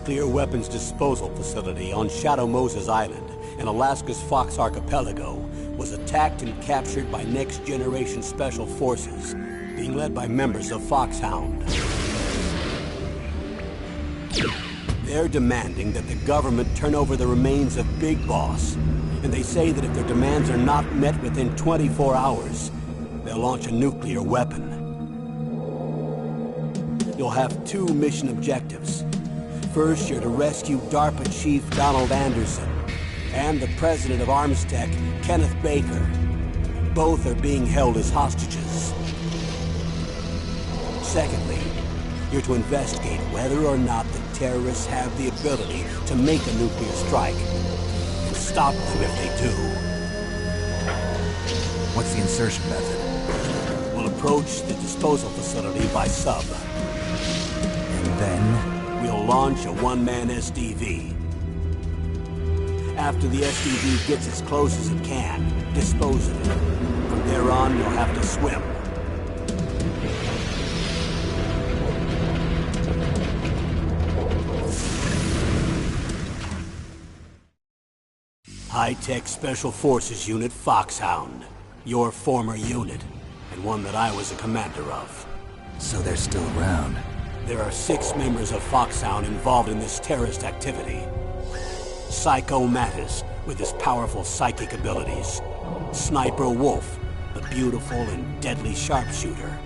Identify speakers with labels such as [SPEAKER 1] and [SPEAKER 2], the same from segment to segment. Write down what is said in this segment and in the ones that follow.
[SPEAKER 1] nuclear weapons disposal facility on Shadow Moses Island in Alaska's Fox Archipelago was attacked and captured by next-generation special forces, being led by members of Foxhound. They're demanding that the government turn over the remains of Big Boss, and they say that if their demands are not met within 24 hours, they'll launch a nuclear weapon. You'll have two mission objectives. First, you're to rescue DARPA Chief Donald Anderson and the president of Armstech, Kenneth Baker. Both are being held as hostages. Secondly, you're to investigate whether or not the terrorists have the ability to make a nuclear strike, and stop them if they do.
[SPEAKER 2] What's the insertion method?
[SPEAKER 1] We'll approach the disposal facility by sub.
[SPEAKER 2] And then?
[SPEAKER 1] We'll launch a one-man SDV. After the SDV gets as close as it can, dispose of it. From there on, you'll have to swim. High-Tech Special Forces Unit Foxhound. Your former unit, and one that I was a commander of.
[SPEAKER 2] So they're still around.
[SPEAKER 1] There are 6 members of Foxhound involved in this terrorist activity. Psycho Mattis, with his powerful psychic abilities. Sniper Wolf, the beautiful and deadly sharpshooter.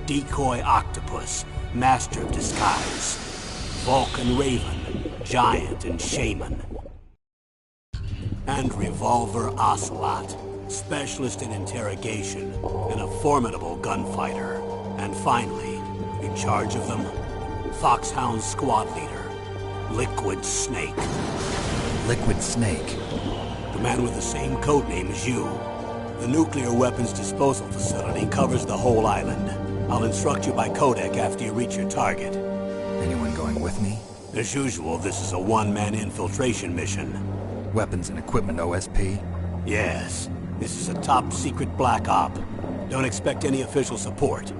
[SPEAKER 1] Decoy Octopus, master of disguise. Vulcan Raven, giant and shaman. And Revolver Ocelot, specialist in interrogation and a formidable gunfighter. And finally, in charge of them, Foxhound's squad leader, Liquid Snake.
[SPEAKER 2] Liquid Snake?
[SPEAKER 1] The man with the same codename as you. The nuclear weapons disposal facility covers the whole island. I'll instruct you by codec after you reach your target.
[SPEAKER 2] Anyone going with me?
[SPEAKER 1] As usual, this is a one-man infiltration mission.
[SPEAKER 2] Weapons and equipment OSP?
[SPEAKER 1] Yes. This is a top-secret black op. Don't expect any official support.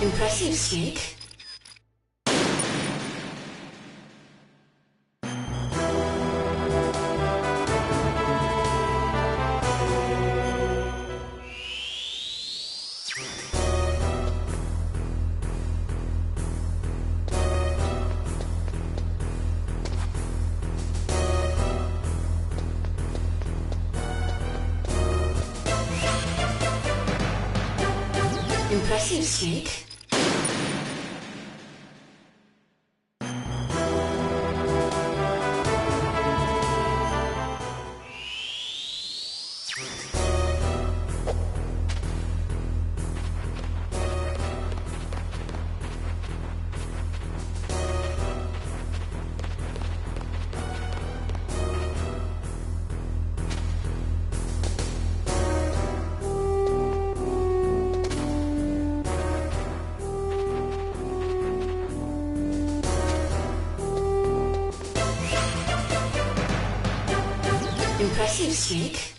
[SPEAKER 3] Impressive, Snake. Impressive, Snake. Impressive, Snake.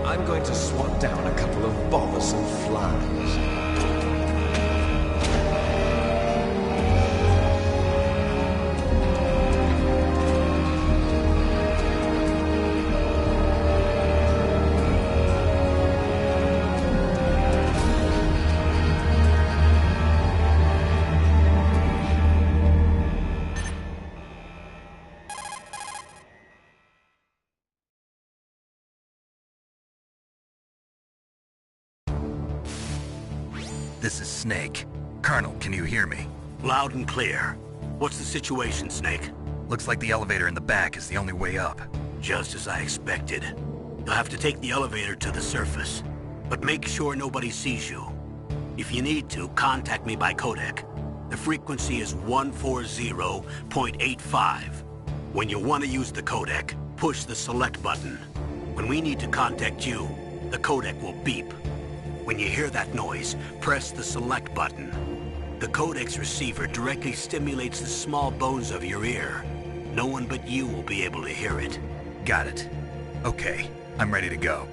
[SPEAKER 4] I'm going to swat down a couple of bothersome flies.
[SPEAKER 2] This is Snake. Colonel, can you hear me?
[SPEAKER 1] Loud and clear. What's the situation, Snake?
[SPEAKER 2] Looks like the elevator in the back is the only way up.
[SPEAKER 1] Just as I expected. You'll have to take the elevator to the surface. But make sure nobody sees you. If you need to, contact me by codec. The frequency is 140.85. When you want to use the codec, push the select button. When we need to contact you, the codec will beep. When you hear that noise, press the select button. The codec's receiver directly stimulates the small bones of your ear. No one but you will be able to hear it.
[SPEAKER 2] Got it. Okay, I'm ready to go.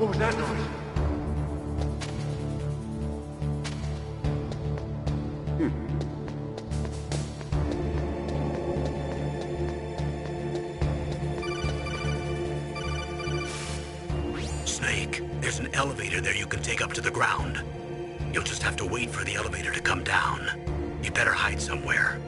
[SPEAKER 5] What was that noise?
[SPEAKER 1] Snake, there's an elevator there you can take up to the ground. You'll just have to wait for the elevator to come down. You better hide somewhere.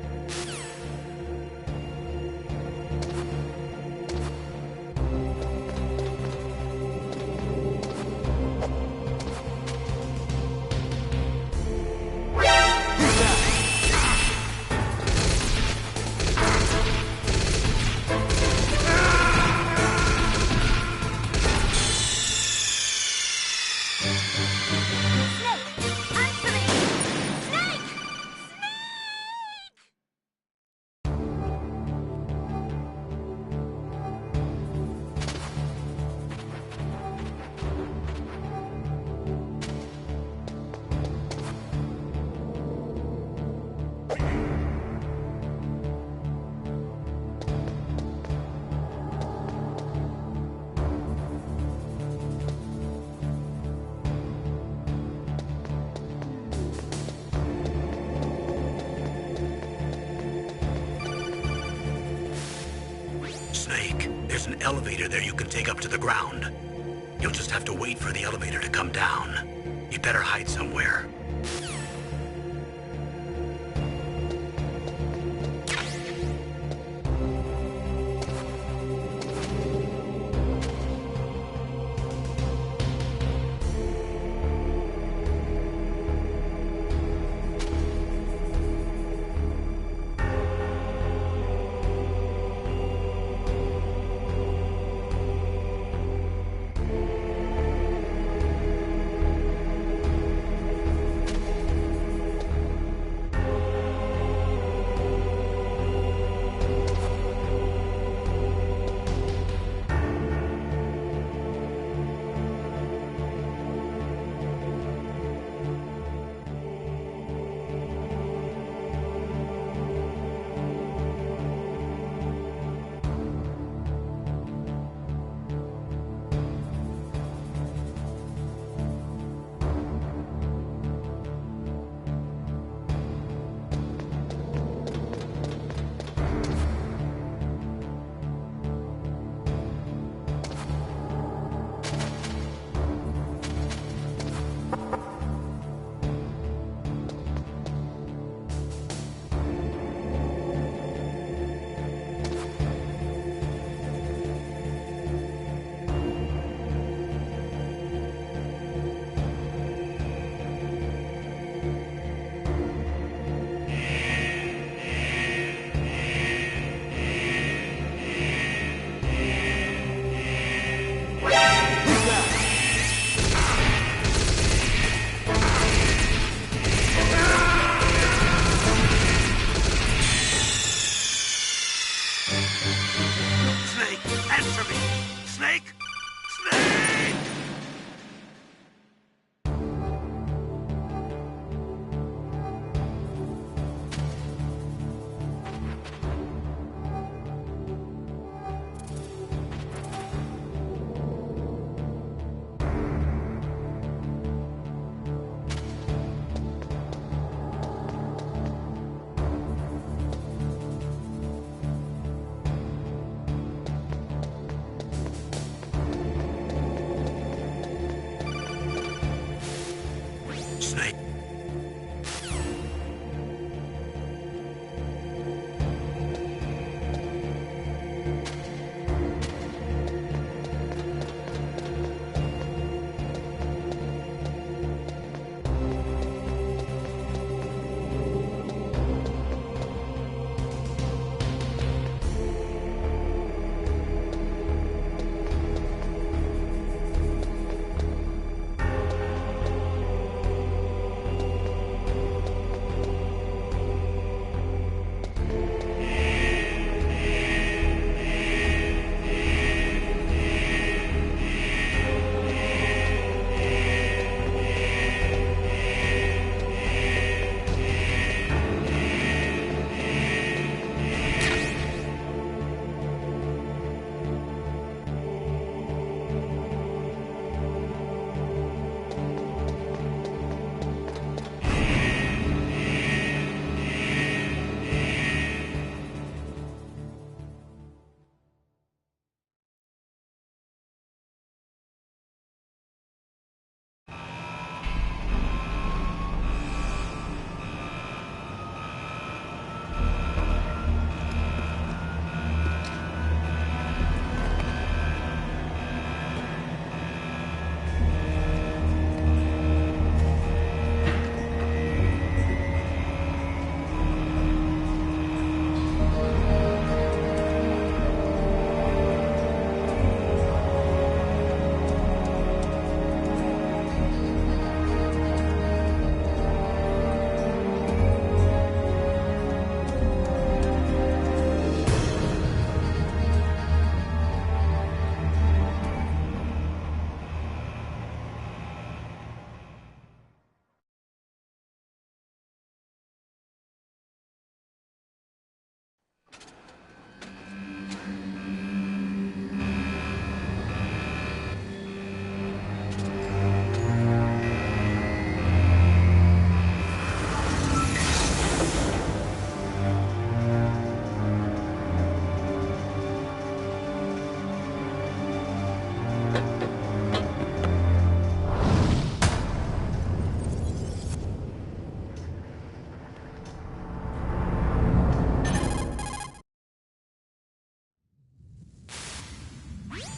[SPEAKER 1] There's an elevator there you can take up to the ground. You'll just have to wait for the elevator to come down. You better hide somewhere.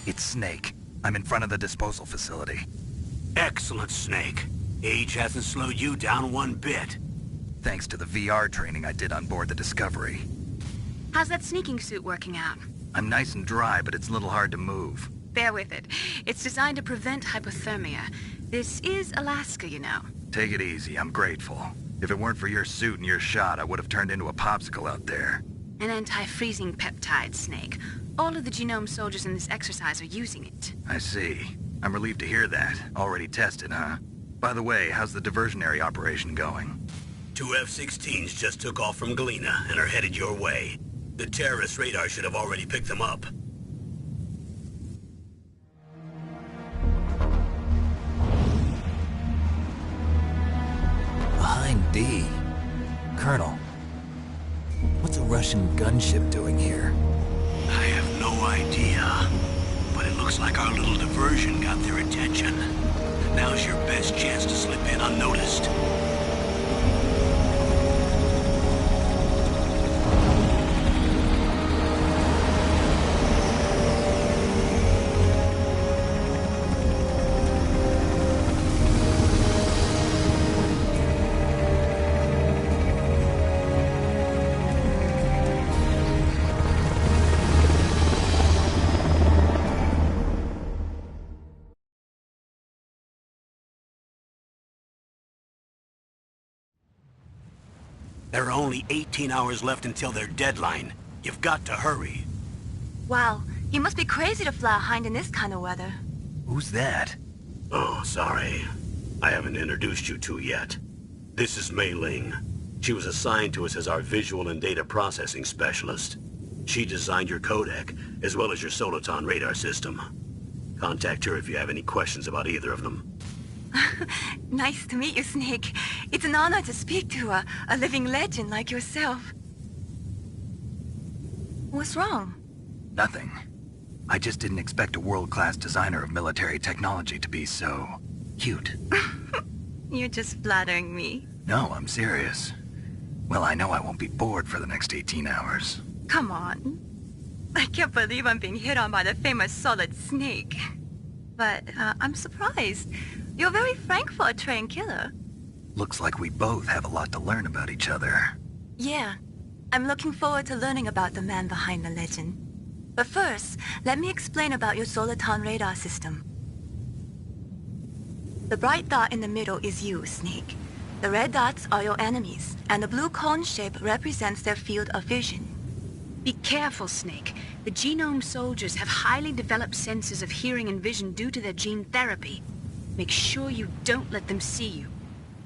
[SPEAKER 2] It's Snake. I'm in front of the disposal facility.
[SPEAKER 1] Excellent, Snake. Age hasn't slowed you down one bit.
[SPEAKER 2] Thanks to the VR training I did on board the Discovery.
[SPEAKER 5] How's that sneaking suit working out?
[SPEAKER 2] I'm nice and dry, but it's a little hard to move.
[SPEAKER 5] Bear with it. It's designed to prevent hypothermia. This is Alaska, you know.
[SPEAKER 2] Take it easy, I'm grateful. If it weren't for your suit and your shot, I would have turned into a popsicle out there.
[SPEAKER 5] An anti-freezing peptide, Snake. All of the genome soldiers in this exercise are using it.
[SPEAKER 2] I see. I'm relieved to hear that. Already tested, huh? By the way, how's the diversionary operation going?
[SPEAKER 1] 2 F-16s just took off from Galena and are headed your way. The terrorist radar should have already picked them up.
[SPEAKER 6] Behind D. Colonel, what's a Russian gunship doing here?
[SPEAKER 1] I have no idea, but it looks like our little diversion got their attention. Now's your best chance to slip in unnoticed. There are only 18 hours left until their deadline. You've got to hurry.
[SPEAKER 7] Wow, you must be crazy to fly a hind in this kind of weather.
[SPEAKER 2] Who's that?
[SPEAKER 1] Oh, sorry. I haven't introduced you to yet. This is Mei Ling. She was assigned to us as our visual and data processing specialist. She designed your codec, as well as your Soliton radar system. Contact her if you have any questions about either of them.
[SPEAKER 7] Nice to meet you, Snake. It's an honor to speak to a living legend like yourself. What's wrong?
[SPEAKER 2] Nothing. I just didn't expect a world-class designer of military technology to be so cute.
[SPEAKER 7] You're just flattering me.
[SPEAKER 2] No, I'm serious. Well, I know I won't be bored for the next 18 hours.
[SPEAKER 7] Come on. I can't believe I'm being hit on by the famous Solid Snake. But I'm surprised. You're very frank for a trained killer.
[SPEAKER 2] Looks like we both have a lot to learn about each other.
[SPEAKER 7] Yeah. I'm looking forward to learning about the man behind the legend. But first, let me explain about your Soliton radar system. The bright dot in the middle is you, Snake. The red dots are your enemies, and the blue cone shape represents their field of vision.
[SPEAKER 5] Be careful, Snake. The genome soldiers have highly developed senses of hearing and vision due to their gene therapy. Make sure you don't let them see you.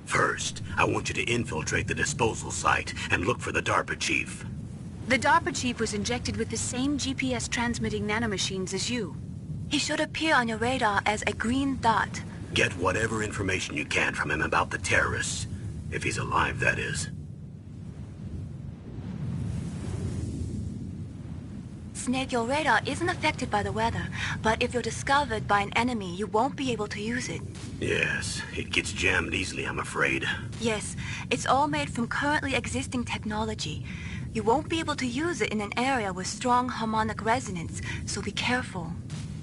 [SPEAKER 1] First, I want you to infiltrate the disposal site and look for the DARPA chief.
[SPEAKER 5] The DARPA chief was injected with the same GPS-transmitting nanomachines as you.
[SPEAKER 7] He should appear on your radar as a green dot.
[SPEAKER 1] Get whatever information you can from him about the terrorists. If he's alive, that is.
[SPEAKER 7] Snake, your radar isn't affected by the weather, but if you're discovered by an enemy, you won't be able to use it.
[SPEAKER 1] Yes, it gets jammed easily, I'm afraid.
[SPEAKER 7] Yes, it's all made from currently existing technology. You won't be able to use it in an area with strong harmonic resonance, so be careful.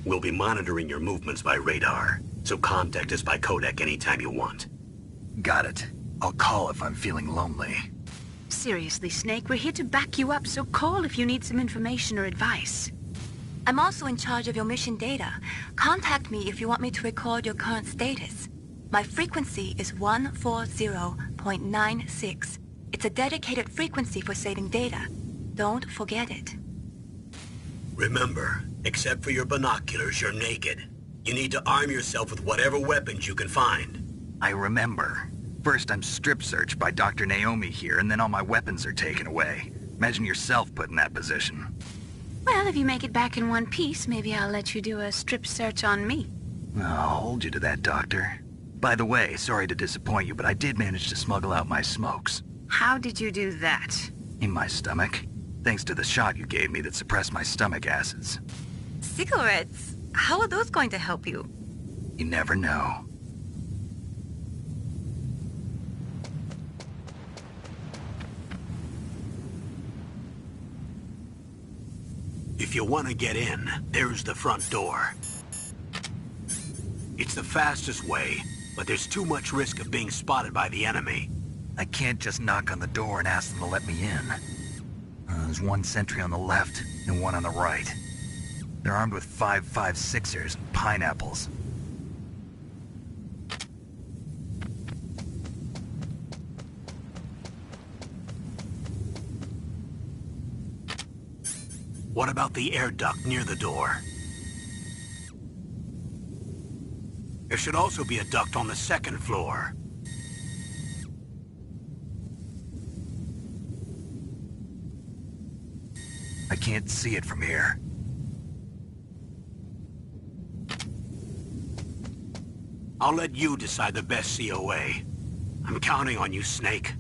[SPEAKER 1] We'll be monitoring your movements by radar, so contact us by codec anytime you want.
[SPEAKER 2] Got it. I'll call if I'm feeling lonely.
[SPEAKER 5] Seriously, Snake, we're here to back you up, so call if you need some information or advice.
[SPEAKER 7] I'm also in charge of your mission data. Contact me if you want me to record your current status. My frequency is 140.96. It's a dedicated frequency for saving data. Don't forget it.
[SPEAKER 1] Remember, except for your binoculars, you're naked. You need to arm yourself with whatever weapons you can find.
[SPEAKER 2] I remember. First, I'm strip searched by Dr. Naomi here, and then all my weapons are taken away. Imagine yourself put in that position.
[SPEAKER 5] Well, if you make it back in one piece, maybe I'll let you do a strip search on me.
[SPEAKER 2] I'll hold you to that, Doctor. By the way, sorry to disappoint you, but I did manage to smuggle out my smokes.
[SPEAKER 5] How did you do that?
[SPEAKER 2] In my stomach. Thanks to the shot you gave me that suppressed my stomach acids.
[SPEAKER 7] Cigarettes? How are those going to help you?
[SPEAKER 2] You never know.
[SPEAKER 1] If you want to get in, there's the front door. It's the fastest way, but there's too much risk of being spotted by the enemy.
[SPEAKER 2] I can't just knock on the door and ask them to let me in. There's one sentry on the left and one on the right. They're armed with 5.56ers and pineapples.
[SPEAKER 1] What about the air duct near the door? There should also be a duct on the second floor.
[SPEAKER 2] I can't see it from here.
[SPEAKER 1] I'll let you decide the best COA. I'm counting on you, Snake.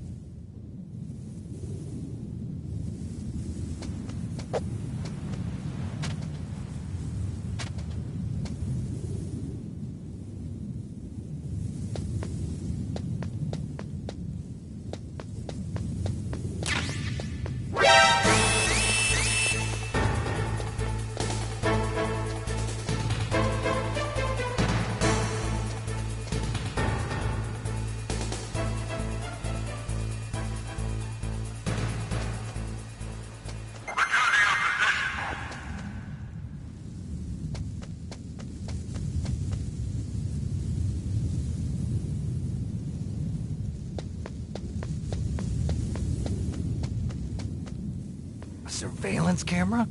[SPEAKER 2] Surveillance camera?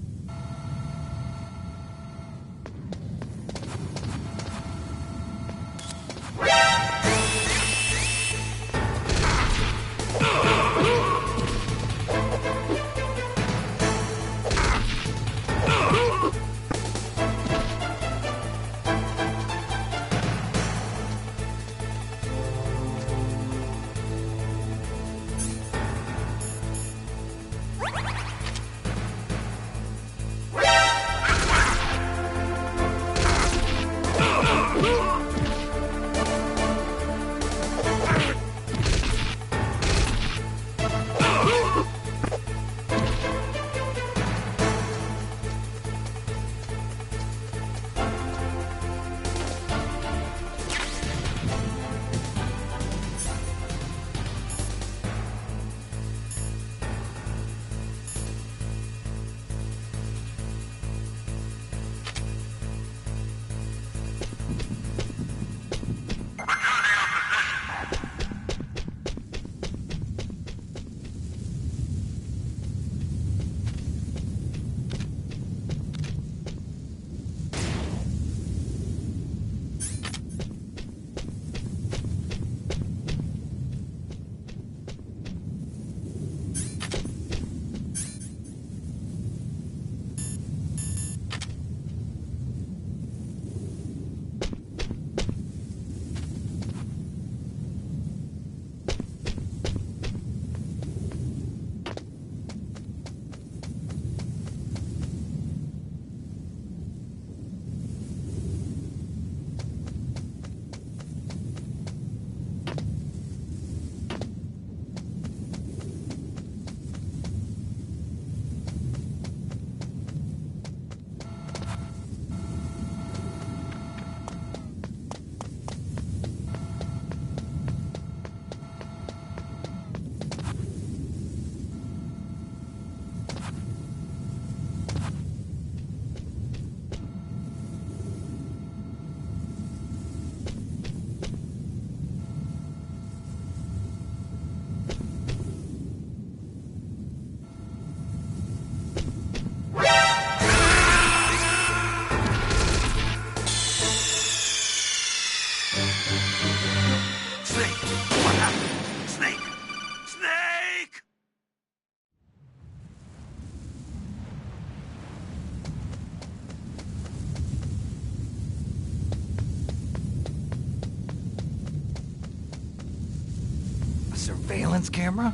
[SPEAKER 2] Surveillance camera?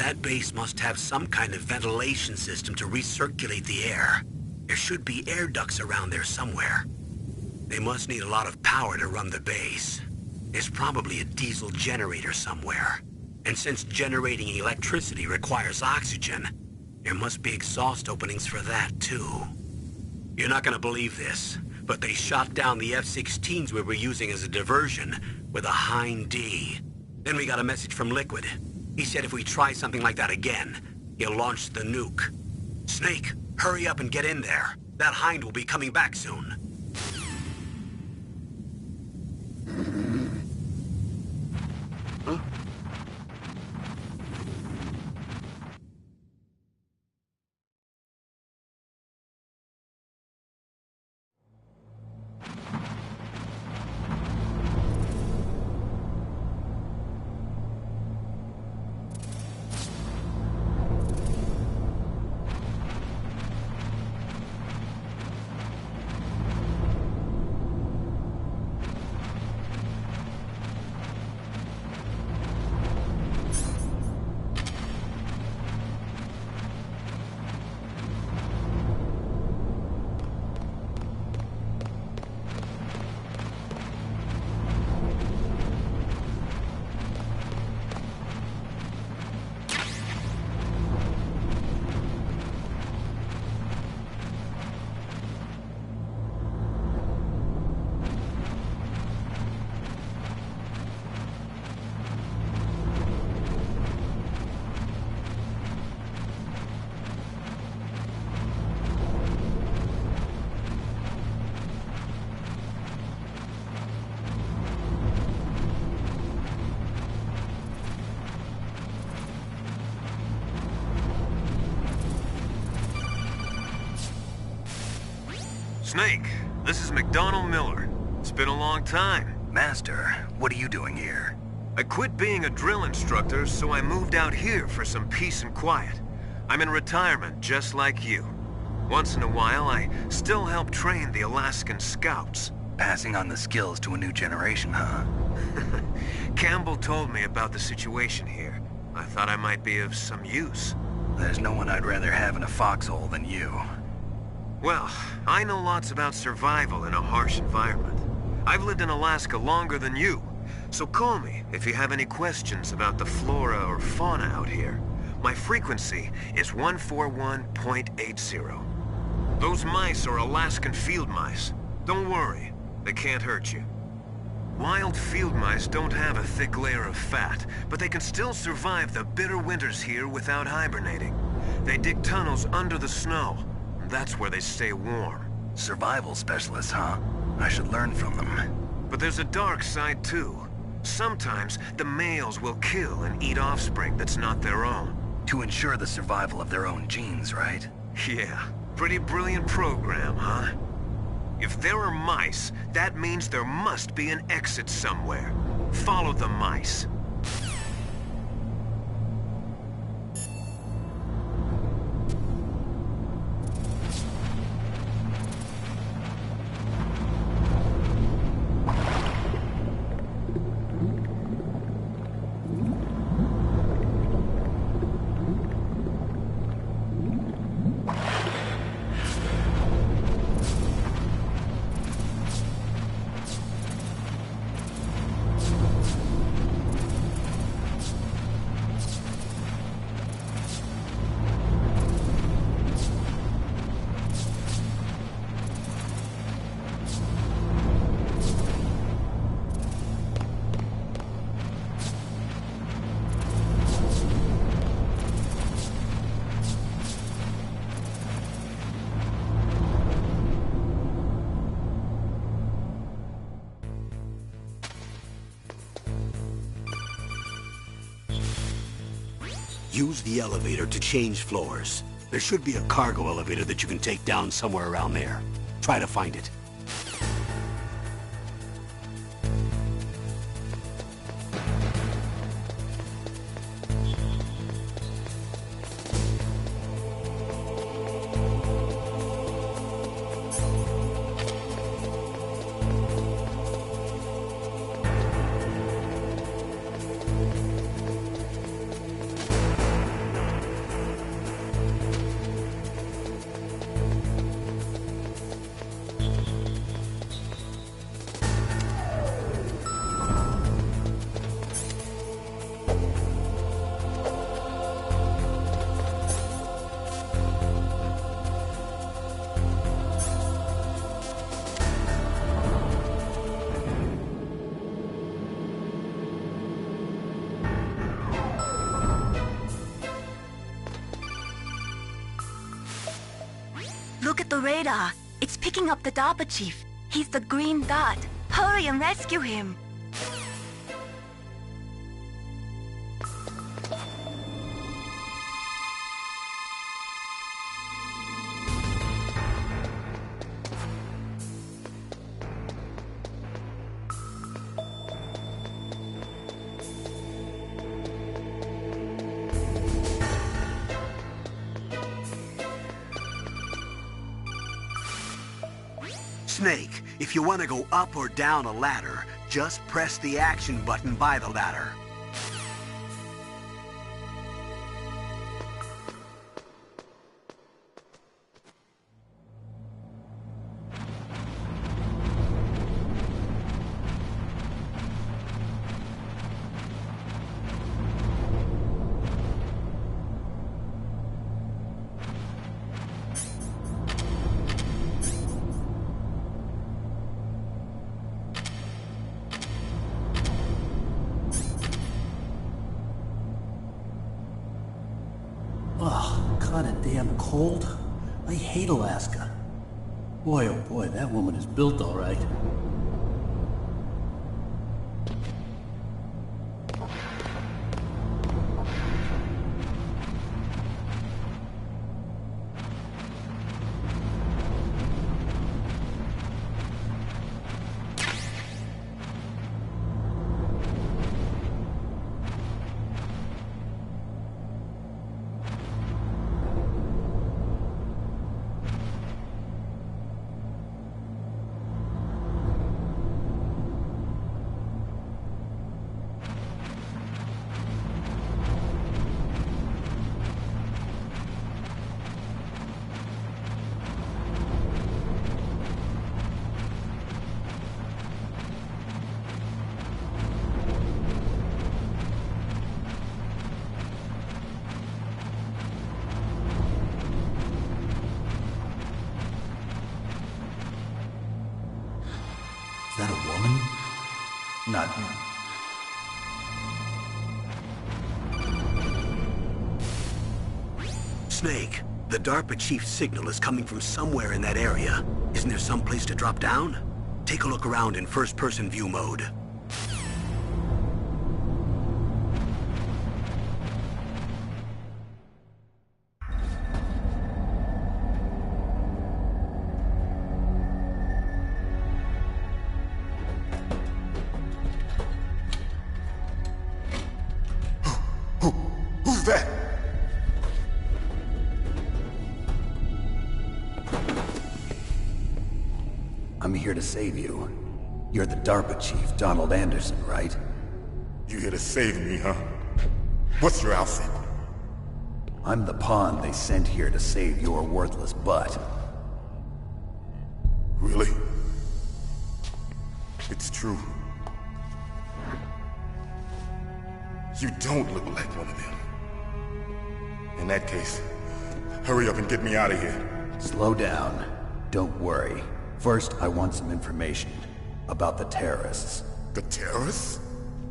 [SPEAKER 1] That base must have some kind of ventilation system to recirculate the air. There should be air ducts around there somewhere. They must need a lot of power to run the base. There's probably a diesel generator somewhere. And since generating electricity requires oxygen, there must be exhaust openings for that too. You're not gonna believe this, but they shot down the F-16s we were using as a diversion with a Hind D. Then we got a message from Liquid. He said if we try something like that again, he'll launch the nuke. Snake, hurry up and get in there. That Hind will be coming back soon. Huh?
[SPEAKER 4] Snake, this is McDonald Miller. It's been a long time.
[SPEAKER 2] Master, what are you doing here?
[SPEAKER 4] I quit being a drill instructor, so I moved out here for some peace and quiet. I'm in retirement, just like you. Once in a while, I still help train the Alaskan Scouts.
[SPEAKER 2] Passing on the skills to a new generation, huh?
[SPEAKER 4] Campbell told me about the situation here. I thought I might be of some use.
[SPEAKER 2] There's no one I'd rather have in a foxhole than you.
[SPEAKER 4] Well, I know lots about survival in a harsh environment. I've lived in Alaska longer than you, so call me if you have any questions about the flora or fauna out here. My frequency is 141.80. Those mice are Alaskan field mice. Don't worry, they can't hurt you. Wild field mice don't have a thick layer of fat, but they can still survive the bitter winters here without hibernating. They dig tunnels under the snow. That's where they stay warm.
[SPEAKER 2] Survival specialists, huh? I should learn from them.
[SPEAKER 4] But there's a dark side too. Sometimes the males will kill and eat offspring that's not their own.
[SPEAKER 2] To ensure the survival of their own genes, right?
[SPEAKER 4] Yeah, pretty brilliant program, huh? If there are mice, that means there must be an exit somewhere. Follow the mice.
[SPEAKER 1] Use the elevator to change floors. There should be a cargo elevator that you can take down somewhere around there. Try to find it.
[SPEAKER 7] the radar. It's picking up the DARPA chief. He's the green dot. Hurry and rescue him.
[SPEAKER 1] Snake, if you want to go up or down a ladder, just press the action button by the ladder.
[SPEAKER 8] Ugh, kinda damn cold. I hate Alaska. Boy, oh boy, that woman is built all right.
[SPEAKER 6] Is that a woman? Not...
[SPEAKER 1] Snake, the DARPA chief's signal is coming from somewhere in that area. Isn't there some place to drop down? Take a look around in first-person view mode.
[SPEAKER 9] Who's that?
[SPEAKER 6] I'm here to save you. You're the DARPA chief, Donald Anderson, right?
[SPEAKER 9] You here to save me, huh? What's your outfit?
[SPEAKER 6] I'm the pawn they sent here to save your worthless butt.
[SPEAKER 9] Really? It's true. You don't look like one of them. In that case, hurry up and get me out of here.
[SPEAKER 6] Slow down. Don't worry. First, I want some information about the terrorists.
[SPEAKER 9] The terrorists?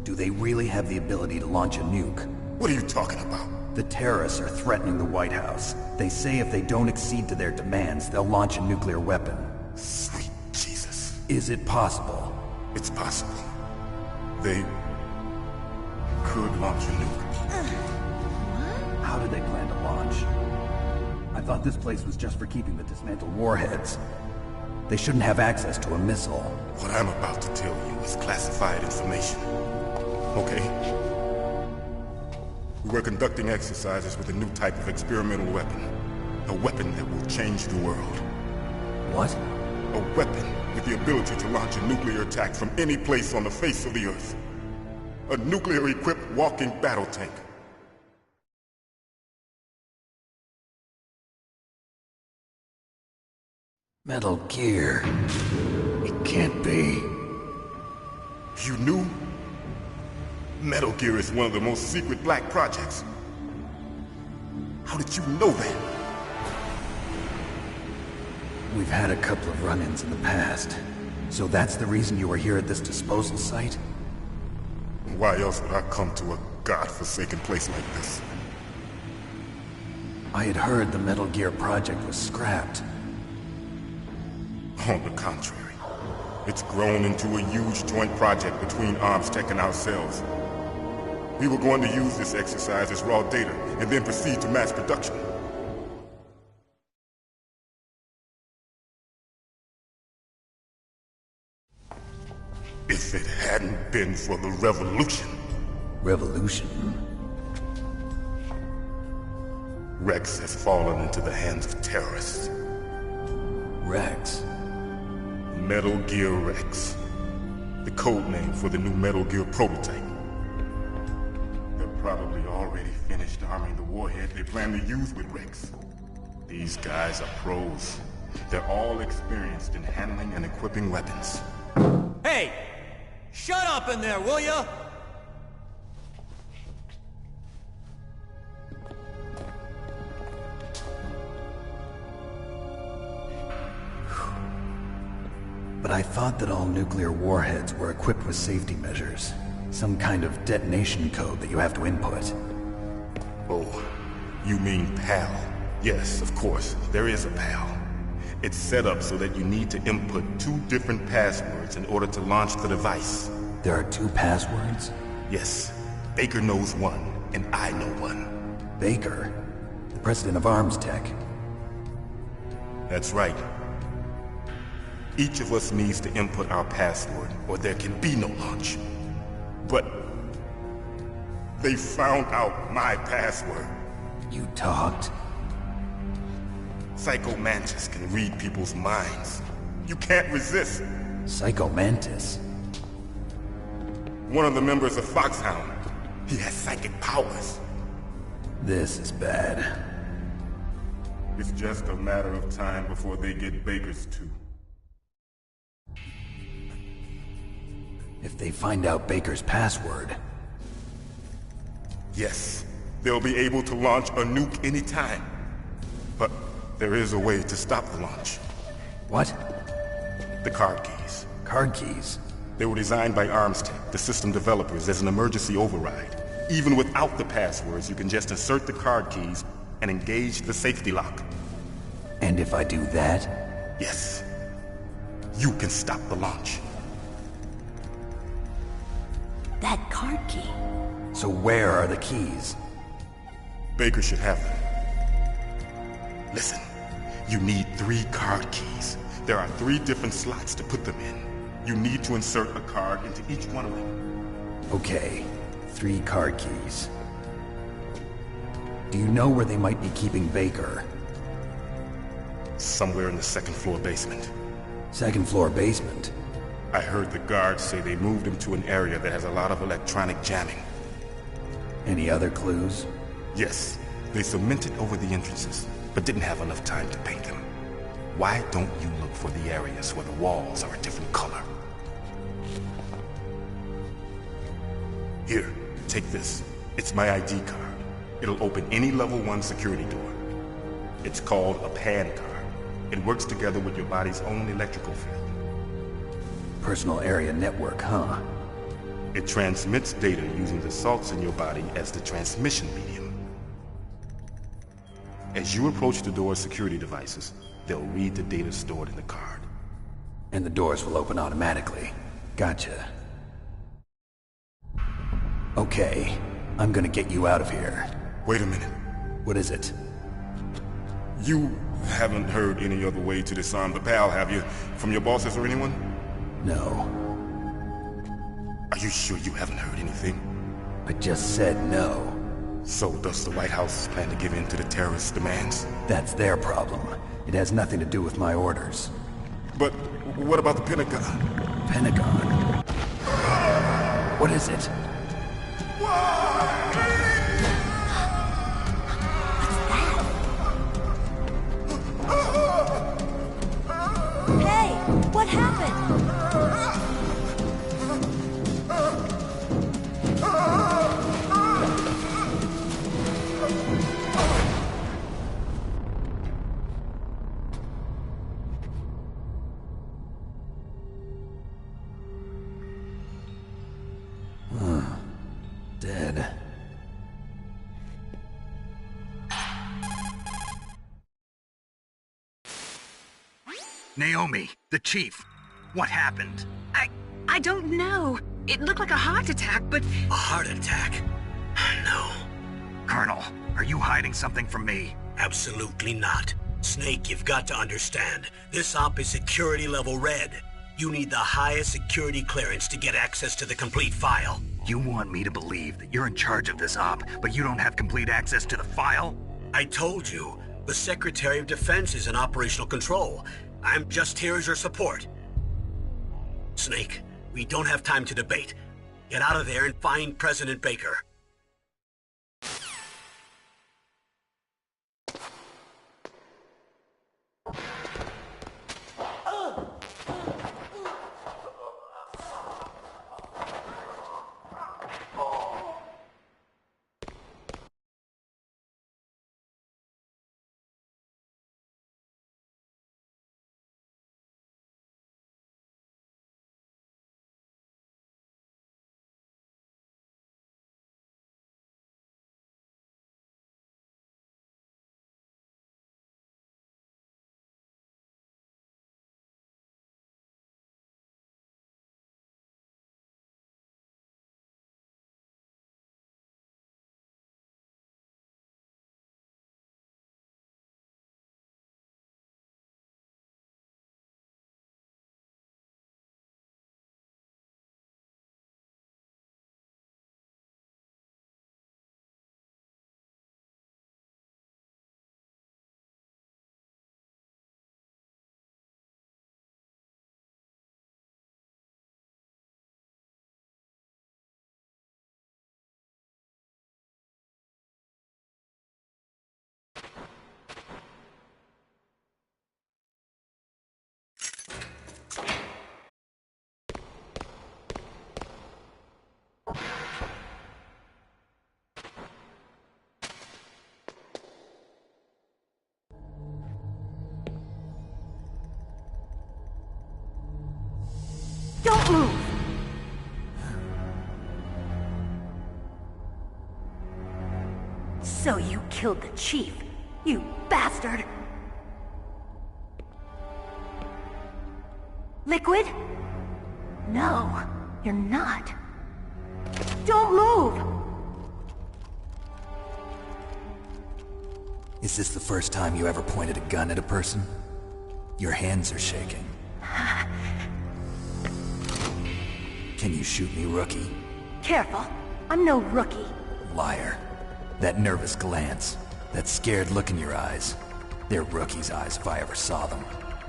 [SPEAKER 6] Do they really have the ability to launch a nuke?
[SPEAKER 9] What are you talking about?
[SPEAKER 6] The terrorists are threatening the White House. They say if they don't accede to their demands, they'll launch a nuclear weapon.
[SPEAKER 9] Sweet Jesus.
[SPEAKER 6] Is it possible?
[SPEAKER 9] It's possible. They could launch a nuke.
[SPEAKER 6] How did they plan to launch? I thought this place was just for keeping the dismantled warheads. They shouldn't have access to a missile.
[SPEAKER 9] What I'm about to tell you is classified information. Okay? We were conducting exercises with a new type of experimental weapon. A weapon that will change the world.
[SPEAKER 6] What?
[SPEAKER 9] A weapon with the ability to launch a nuclear attack from any place on the face of the Earth. A nuclear-equipped walking battle tank.
[SPEAKER 6] Metal Gear. It can't be.
[SPEAKER 9] You knew? Metal Gear is one of the most secret black projects. How did you know that?
[SPEAKER 6] We've had a couple of run-ins in the past. So that's the reason you were here at this disposal site?
[SPEAKER 9] Why else would I come to a godforsaken place like this?
[SPEAKER 6] I had heard the Metal Gear project was scrapped.
[SPEAKER 9] On the contrary, it's grown into a huge joint project between Armstech and ourselves. We were going to use this exercise as raw data and then proceed to mass production. If it hadn't been for the revolution...
[SPEAKER 6] Revolution?
[SPEAKER 9] Rex has fallen into the hands of terrorists.
[SPEAKER 6] Rex?
[SPEAKER 9] Metal Gear Rex. The code name for the new Metal Gear prototype. They're probably already finished arming the warhead they plan to use with Rex. These guys are pros. They're all experienced in handling and equipping weapons.
[SPEAKER 10] Hey! Shut up in there, will ya?
[SPEAKER 6] But I thought that all nuclear warheads were equipped with safety measures. Some kind of detonation code that you have to input.
[SPEAKER 9] Oh, you mean PAL? Yes, of course, there is a PAL. It's set up so that you need to input 2 different passwords in order to launch the device.
[SPEAKER 6] There are 2 passwords?
[SPEAKER 9] Yes. Baker knows one, and I know one.
[SPEAKER 6] Baker? The president of Armstech?
[SPEAKER 9] That's right. Each of us needs to input our password, or there can be no launch. But... they found out my password.
[SPEAKER 6] You talked?
[SPEAKER 9] Psycho Mantis can read people's minds. You can't resist.
[SPEAKER 6] Psycho Mantis?
[SPEAKER 9] One of the members of Foxhound. He has psychic powers.
[SPEAKER 6] This is bad.
[SPEAKER 9] It's just a matter of time before they get Baker's too.
[SPEAKER 6] If they find out Baker's password...
[SPEAKER 9] Yes, they'll be able to launch a nuke anytime. But there is a way to stop the launch.
[SPEAKER 6] What?
[SPEAKER 9] The card keys.
[SPEAKER 6] Card keys?
[SPEAKER 9] They were designed by Armstech, the system developers, as an emergency override. Even without the passwords, you can just insert the card keys and engage the safety lock.
[SPEAKER 6] And if I do that?
[SPEAKER 9] Yes. You can stop the launch.
[SPEAKER 3] That card key.
[SPEAKER 6] So where are the keys?
[SPEAKER 9] Baker should have them. Listen, you need 3 card keys. There are 3 different slots to put them in. You need to insert a card into each one of them.
[SPEAKER 6] Okay, 3 card keys. Do you know where they might be keeping Baker?
[SPEAKER 9] Somewhere in the 2nd floor basement.
[SPEAKER 6] 2nd floor basement?
[SPEAKER 9] I heard the guards say they moved him to an area that has a lot of electronic jamming.
[SPEAKER 6] Any other clues?
[SPEAKER 9] Yes, they cemented over the entrances, but didn't have enough time to paint them. Why don't you look for the areas where the walls are a different color? Here, take this. It's my ID card. It'll open any level 1 security door. It's called a PAN card. It works together with your body's own electrical field.
[SPEAKER 6] Personal area network, huh?
[SPEAKER 9] It transmits data using the salts in your body as the transmission medium. As you approach the door's security devices, they'll read the data stored in the card.
[SPEAKER 6] And the doors will open automatically. Gotcha. Okay, I'm gonna get you out of here.
[SPEAKER 9] Wait a minute.
[SPEAKER 6] What is it?
[SPEAKER 9] You haven't heard any other way to disarm the PAL, have you? From your bosses or anyone?
[SPEAKER 6] No.
[SPEAKER 9] Are you sure you haven't heard anything?
[SPEAKER 6] I just said no.
[SPEAKER 9] So does the White House plan to give in to the terrorists' demands?
[SPEAKER 6] That's their problem. It has nothing to do with my orders.
[SPEAKER 9] But what about the Pentagon?
[SPEAKER 6] Pentagon? What is it?
[SPEAKER 3] Hey, what happened?
[SPEAKER 6] Dead.
[SPEAKER 2] Naomi, the chief. What happened?
[SPEAKER 5] I don't know. It looked like a heart attack, but...
[SPEAKER 1] A heart attack? No.
[SPEAKER 2] Colonel, are you hiding something from me?
[SPEAKER 1] Absolutely not. Snake, you've got to understand. This op is security level red. You need the highest security clearance to get access to the complete file.
[SPEAKER 2] You want me to believe that you're in charge of this op, but you don't have complete access to the file?
[SPEAKER 1] I told you, the Secretary of Defense is in operational control. I'm just here as your support. Snake, we don't have time to debate. Get out of there and find President Baker.
[SPEAKER 3] Don't move! So you killed the chief, you bastard! Liquid? No, you're not. Don't move!
[SPEAKER 6] Is this the first time you ever pointed a gun at a person? Your hands are shaking. Can you shoot me, rookie?
[SPEAKER 3] Careful, I'm no rookie.
[SPEAKER 6] Liar. That nervous glance, that scared look in your eyes. They're rookie's eyes if I ever saw them.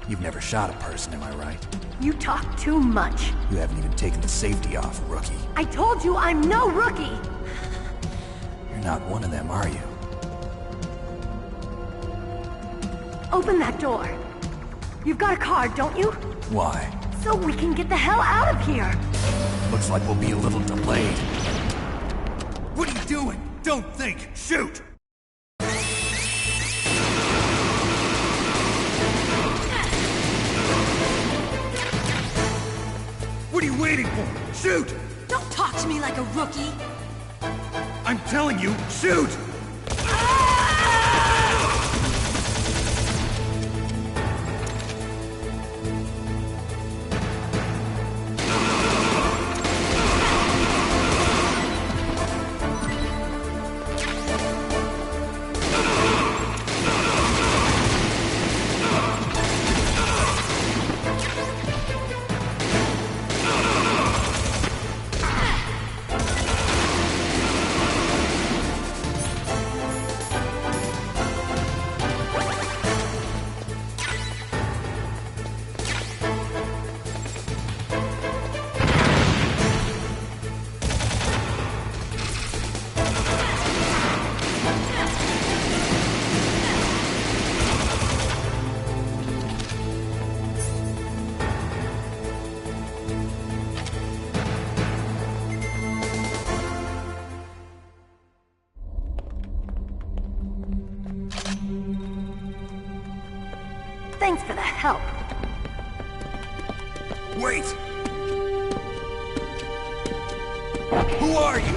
[SPEAKER 6] You've never shot a person, am I right?
[SPEAKER 3] You talk too much.
[SPEAKER 6] You haven't even taken the safety off, rookie.
[SPEAKER 3] I told you I'm no rookie!
[SPEAKER 6] You're not one of them, are you?
[SPEAKER 3] Open that door. You've got a card, don't you?
[SPEAKER 6] Why?
[SPEAKER 3] So we can get the hell out of here!
[SPEAKER 6] Looks like we'll be a little delayed.
[SPEAKER 2] What are you doing? Don't think! Shoot! What are you waiting for? Shoot!
[SPEAKER 3] Don't talk to me like a rookie!
[SPEAKER 2] I'm telling you, shoot!
[SPEAKER 3] Thanks for the help.
[SPEAKER 2] Wait! Who are you?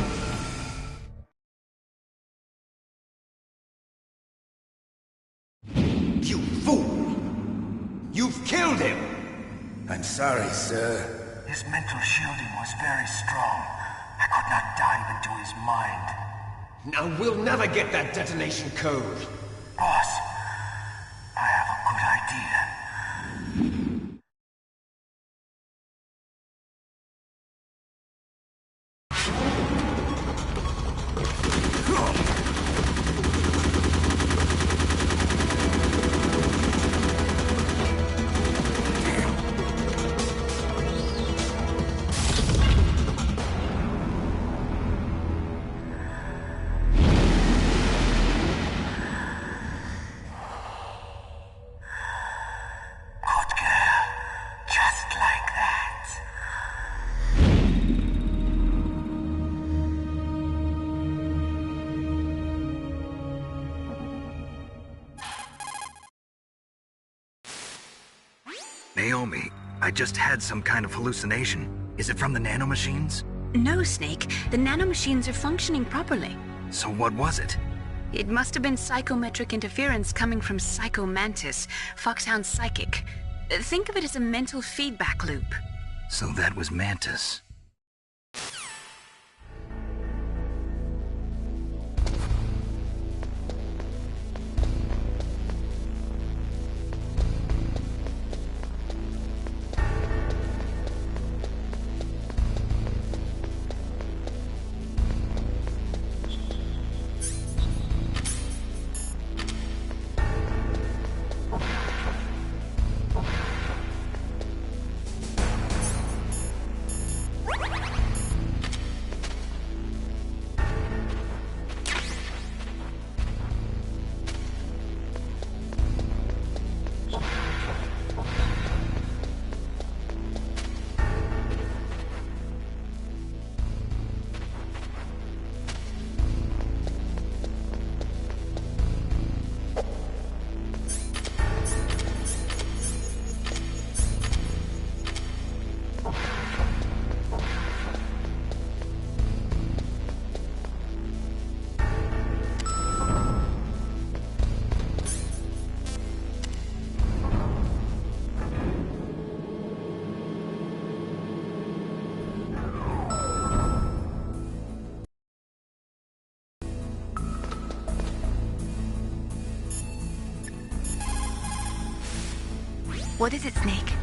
[SPEAKER 11] You fool! You've killed him! I'm sorry, sir.
[SPEAKER 12] His mental shielding was very strong. I could not dive into his mind.
[SPEAKER 10] Now we'll never get that detonation code.
[SPEAKER 12] Boss, I have a good idea.
[SPEAKER 2] Naomi, I just had some kind of hallucination. Is it from the nanomachines?
[SPEAKER 5] No, Snake. The nanomachines are functioning properly.
[SPEAKER 2] So what was it?
[SPEAKER 5] It must have been psychometric interference coming from Psycho Mantis, Foxhound's psychic. Think of it as a mental feedback loop.
[SPEAKER 2] So that was Mantis.
[SPEAKER 7] What is it, Snake?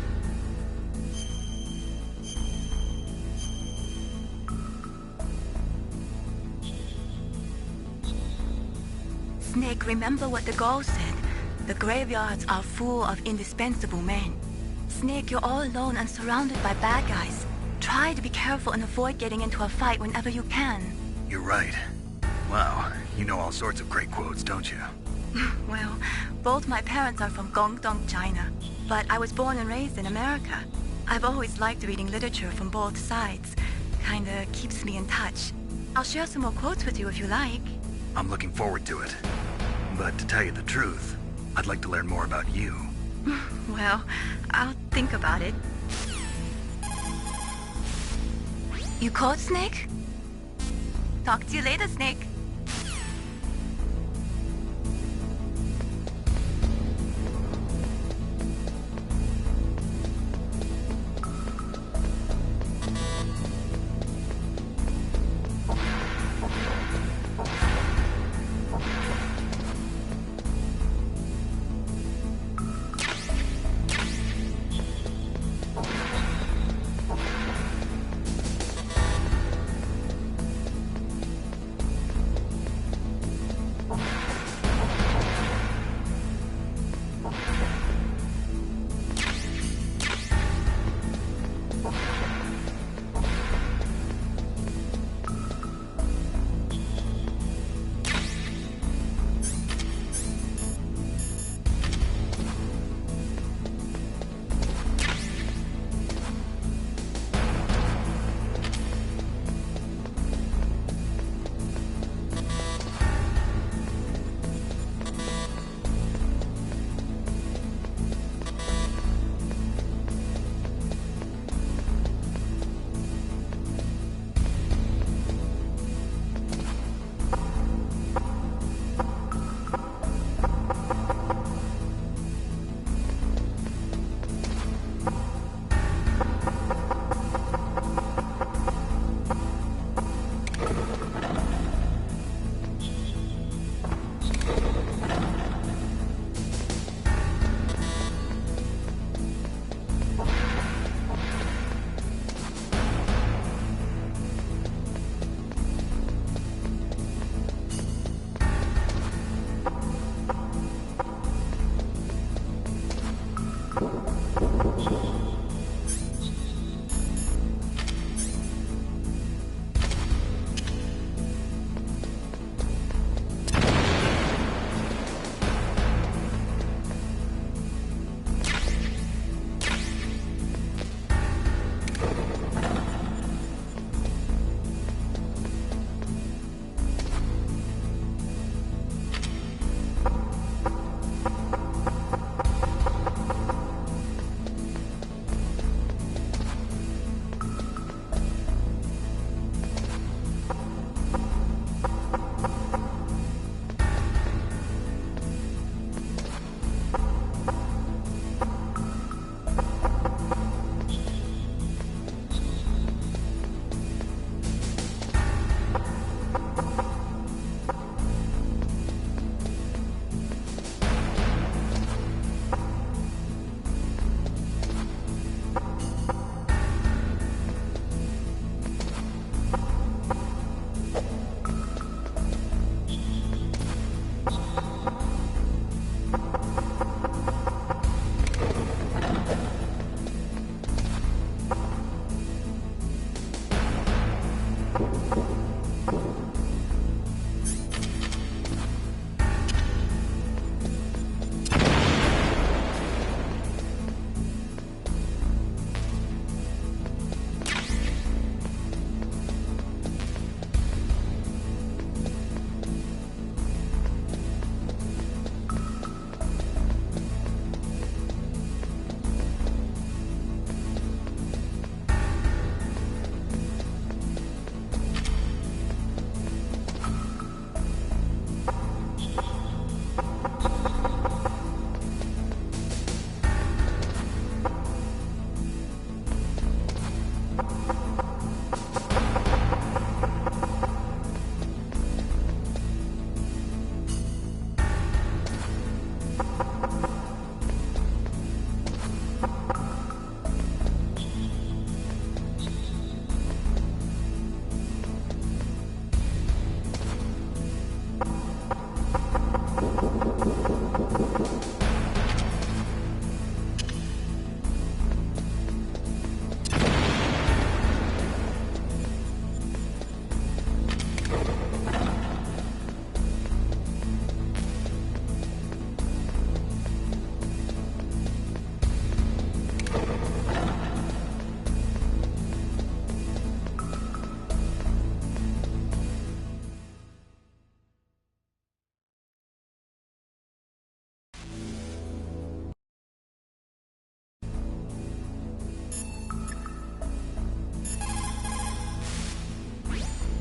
[SPEAKER 7] Snake, remember what the girl said. The graveyards are full of indispensable men. Snake, you're all alone and surrounded by bad guys. Try to be careful and avoid getting into a fight whenever you can.
[SPEAKER 2] You're right. Wow, you know all sorts of great quotes, don't you?
[SPEAKER 7] Well, both my parents are from Guangdong, China. But I was born and raised in America. I've always liked reading literature from both sides. Kinda keeps me in touch. I'll share some more quotes with you if you like.
[SPEAKER 2] I'm looking forward to it. But to tell you the truth, I'd like to learn more about you.
[SPEAKER 7] Well, I'll think about it. You called, Snake? Talk to you later, Snake.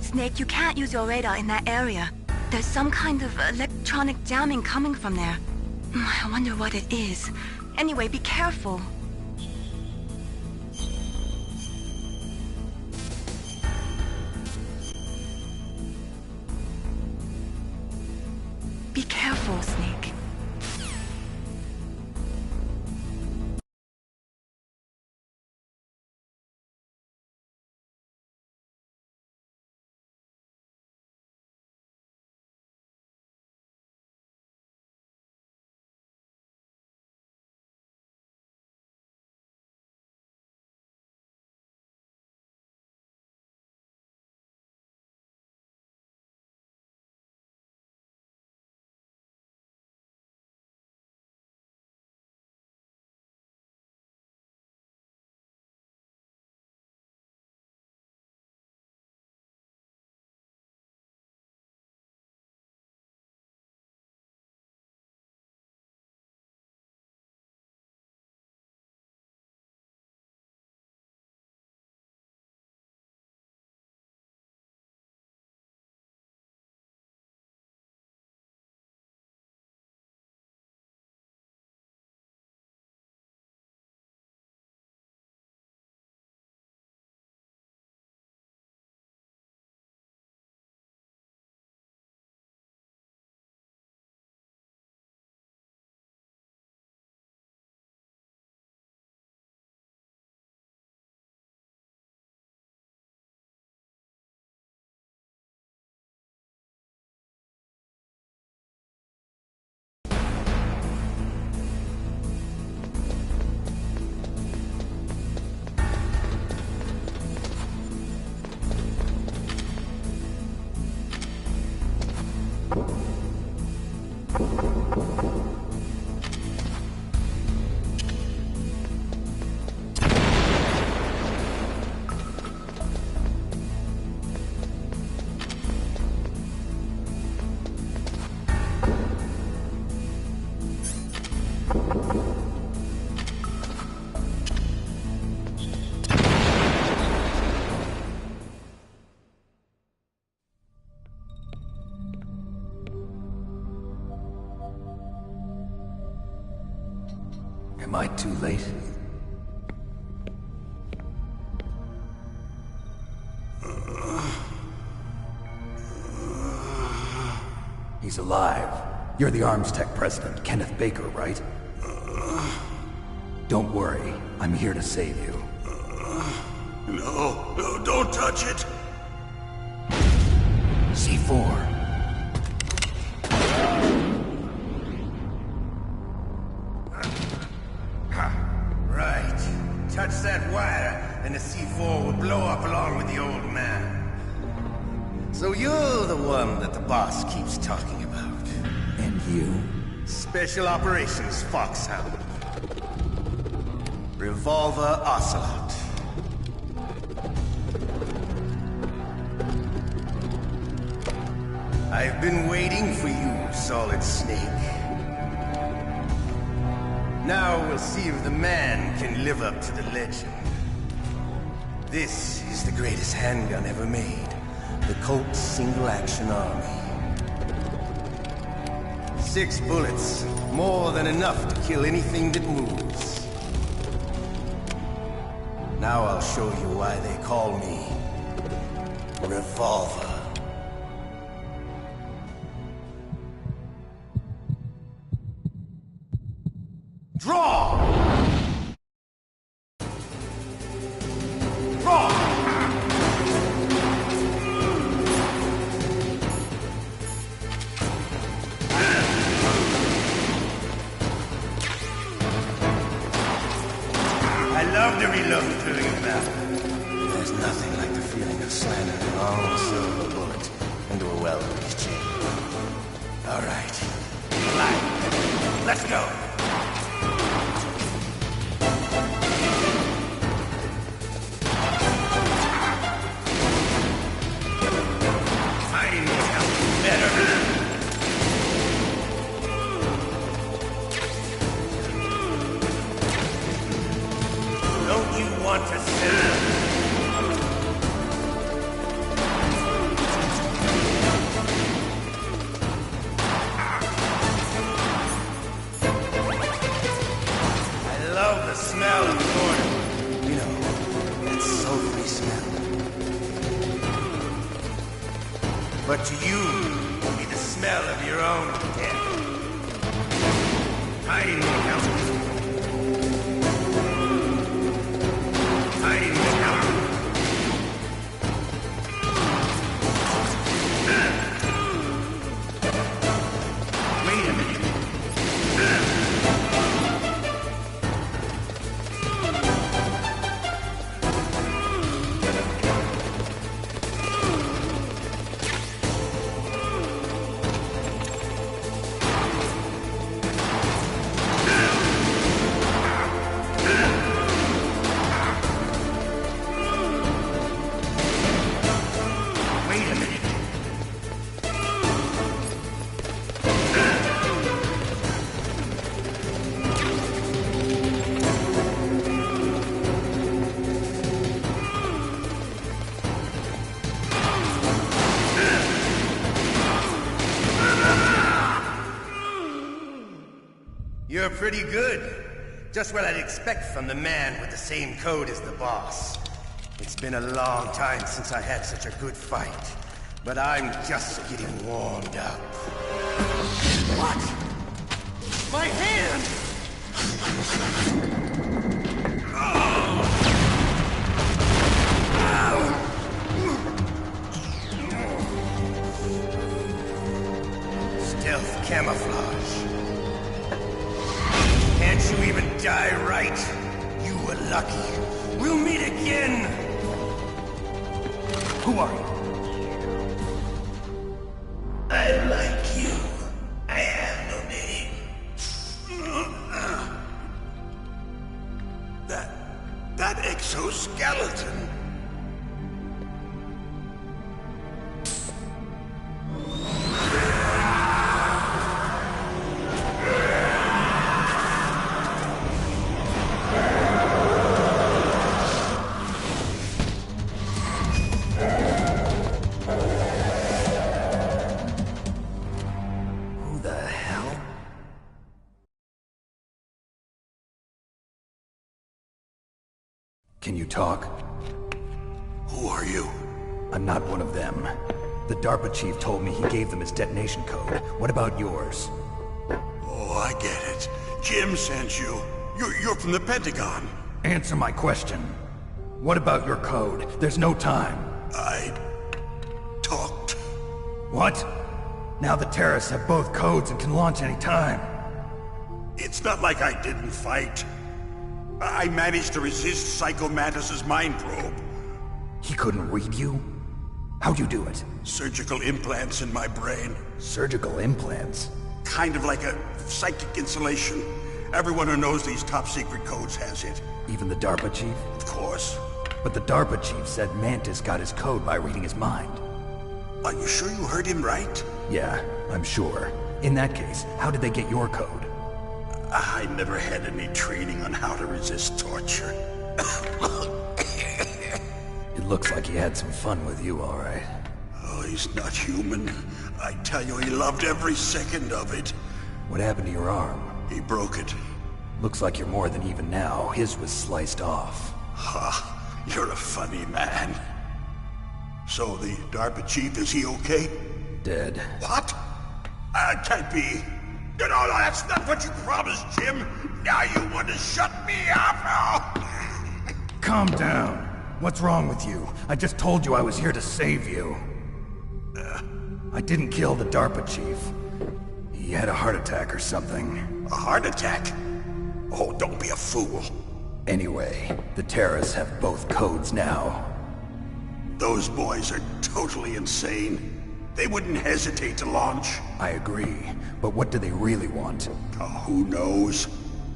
[SPEAKER 7] Snake, you can't use your radar in that area. There's some kind of electronic jamming coming from there. I wonder what it is. Anyway, be careful. Be careful, Snake.
[SPEAKER 6] Am I too late? He's alive. You're the Arms Tech president, Kenneth Baker, right? Don't worry. I'm here to save you.
[SPEAKER 9] No, don't touch it!
[SPEAKER 6] C4.
[SPEAKER 11] Right. Touch that wire, and the C4 will blow up along with the old man. So you're the one that the boss keeps talking about.
[SPEAKER 6] And you?
[SPEAKER 11] Special Operations Foxhound. Revolver Ocelot. I've been waiting for you, Solid Snake. Now we'll see if the man can live up to the legend. This is the greatest handgun ever made. The Colt Single Action Army. 6 bullets, more than enough to kill anything that moves. Now I'll show you why they call me Revolver. Draw! Draw! I love to reload during a battle. There's nothing like the feeling of slamming a long silver bullet into a well-greased chain. All right. Light. Let's go. Don't you want to sit? what to you will be the smell of your own death. Hiding in the houses. Hiding in the houses. Wait a minute. You're pretty good. Just what I'd expect from the man with the same code as the boss. It's been a long time since I had such a good fight, but I'm just getting warmed up. What? My hand! Stealth camouflage. Can't you even die right? You were lucky. We'll meet again! Who are you? I like you. I have no name.
[SPEAKER 13] That exoskeleton.
[SPEAKER 6] Can you talk?
[SPEAKER 13] Who are you?
[SPEAKER 6] I'm not one of them. The DARPA chief told me he gave them his detonation code. What about yours?
[SPEAKER 13] Oh, I get it. Jim sent you. You're from the Pentagon.
[SPEAKER 6] Answer my question. What about your code? There's no time.
[SPEAKER 13] I talked.
[SPEAKER 6] What? Now the terrorists have both codes and can launch any time.
[SPEAKER 13] It's not like I didn't fight. I managed to resist Psycho Mantis's mind probe.
[SPEAKER 6] He couldn't read you? How'd you do it?
[SPEAKER 13] Surgical implants in my brain.
[SPEAKER 6] Surgical implants?
[SPEAKER 13] Kind of like a psychic insulation. Everyone who knows these top-secret codes has it.
[SPEAKER 6] Even the DARPA chief?
[SPEAKER 13] Of course.
[SPEAKER 6] But the DARPA chief said Mantis got his code by reading his mind.
[SPEAKER 13] Are you sure you heard him right?
[SPEAKER 6] Yeah, I'm sure. In that case, how did they get your code?
[SPEAKER 13] I never had any training on how to resist torture.
[SPEAKER 6] It looks like he had some fun with you, all right.
[SPEAKER 13] Oh, he's not human. I tell you, he loved every second of it.
[SPEAKER 6] What happened to your arm?
[SPEAKER 13] He broke it.
[SPEAKER 6] Looks like you're more than even now. His was sliced off.
[SPEAKER 13] Ha, you're a funny man. So the DARPA chief, is he okay?
[SPEAKER 6] Dead.
[SPEAKER 13] What? Can't be. No, that's not what you promised, Jim. Now you want to shut me up?
[SPEAKER 6] Calm down. What's wrong with you? I just told you I was here to save you. I didn't kill the DARPA chief. He had a heart attack or something.
[SPEAKER 13] A heart attack? Oh, don't be a fool.
[SPEAKER 6] Anyway, the terrorists have both codes now.
[SPEAKER 13] Those boys are totally insane. They wouldn't hesitate to launch.
[SPEAKER 6] I agree, but what do they really want?
[SPEAKER 13] Oh, who knows?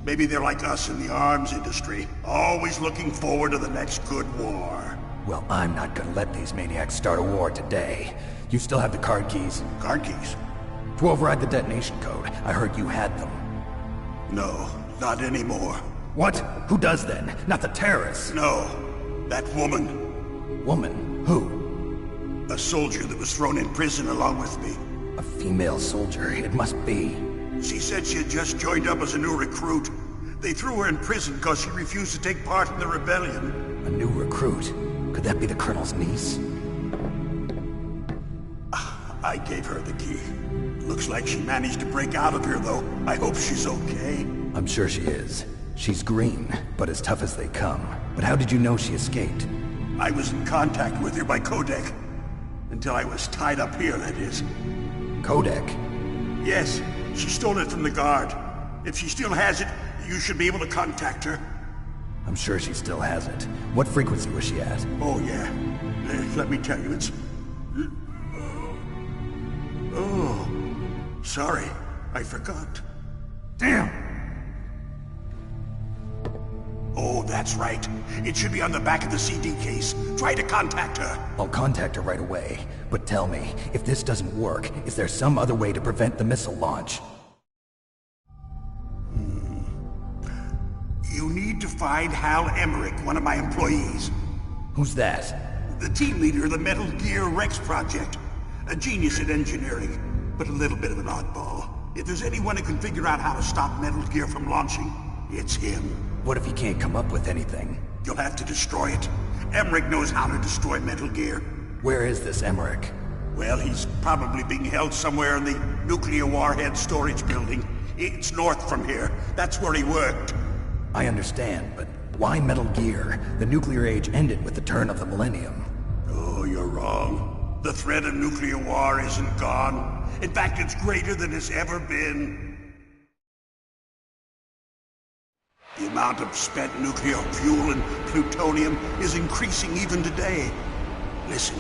[SPEAKER 13] Maybe they're like us in the arms industry, always looking forward to the next good war.
[SPEAKER 6] Well, I'm not gonna let these maniacs start a war today. You still have the card keys?
[SPEAKER 13] Card keys?
[SPEAKER 6] To override the detonation code. I heard you had them.
[SPEAKER 13] No, not anymore.
[SPEAKER 6] What? Who does then? Not the terrorists?
[SPEAKER 13] No, that woman.
[SPEAKER 6] Woman? Who?
[SPEAKER 13] A soldier that was thrown in prison along with me.
[SPEAKER 6] A female soldier, it must be.
[SPEAKER 13] She said she had just joined up as a new recruit. They threw her in prison because she refused to take part in the rebellion.
[SPEAKER 6] A new recruit? Could that be the Colonel's niece?
[SPEAKER 13] I gave her the key. Looks like she managed to break out of here, though. I hope she's okay.
[SPEAKER 6] I'm sure she is. She's green, but as tough as they come. But how did you know she escaped?
[SPEAKER 13] I was in contact with her by codec. Until I was tied up here, that is.
[SPEAKER 6] Codec?
[SPEAKER 13] Yes, she stole it from the guard. If she still has it, you should be able to contact her.
[SPEAKER 6] I'm sure she still has it. What frequency was she at?
[SPEAKER 13] Oh, yeah. Let me tell you, it's... Oh, sorry. I forgot.
[SPEAKER 6] Damn!
[SPEAKER 13] Oh, that's right. It should be on the back of the CD case. Try to contact her.
[SPEAKER 6] I'll contact her right away. But tell me, if this doesn't work, is there some other way to prevent the missile launch?
[SPEAKER 13] You need to find Hal Emmerich, one of my employees.
[SPEAKER 6] Who's that?
[SPEAKER 13] The team leader of the Metal Gear Rex project. A genius at engineering, but a little bit of an oddball. If there's anyone who can figure out how to stop Metal Gear from launching, it's him.
[SPEAKER 6] What if he can't come up with anything?
[SPEAKER 13] You'll have to destroy it. Emmerich knows how to destroy Metal Gear.
[SPEAKER 6] Where is this Emmerich?
[SPEAKER 13] Well, he's probably being held somewhere in the nuclear warhead storage building. It's north from here. That's where he worked.
[SPEAKER 6] I understand, but why Metal Gear? The nuclear age ended with the turn of the millennium.
[SPEAKER 13] Oh, you're wrong. The threat of nuclear war isn't gone. In fact, it's greater than it's ever been. The amount of spent nuclear fuel and plutonium is increasing even today. Listen,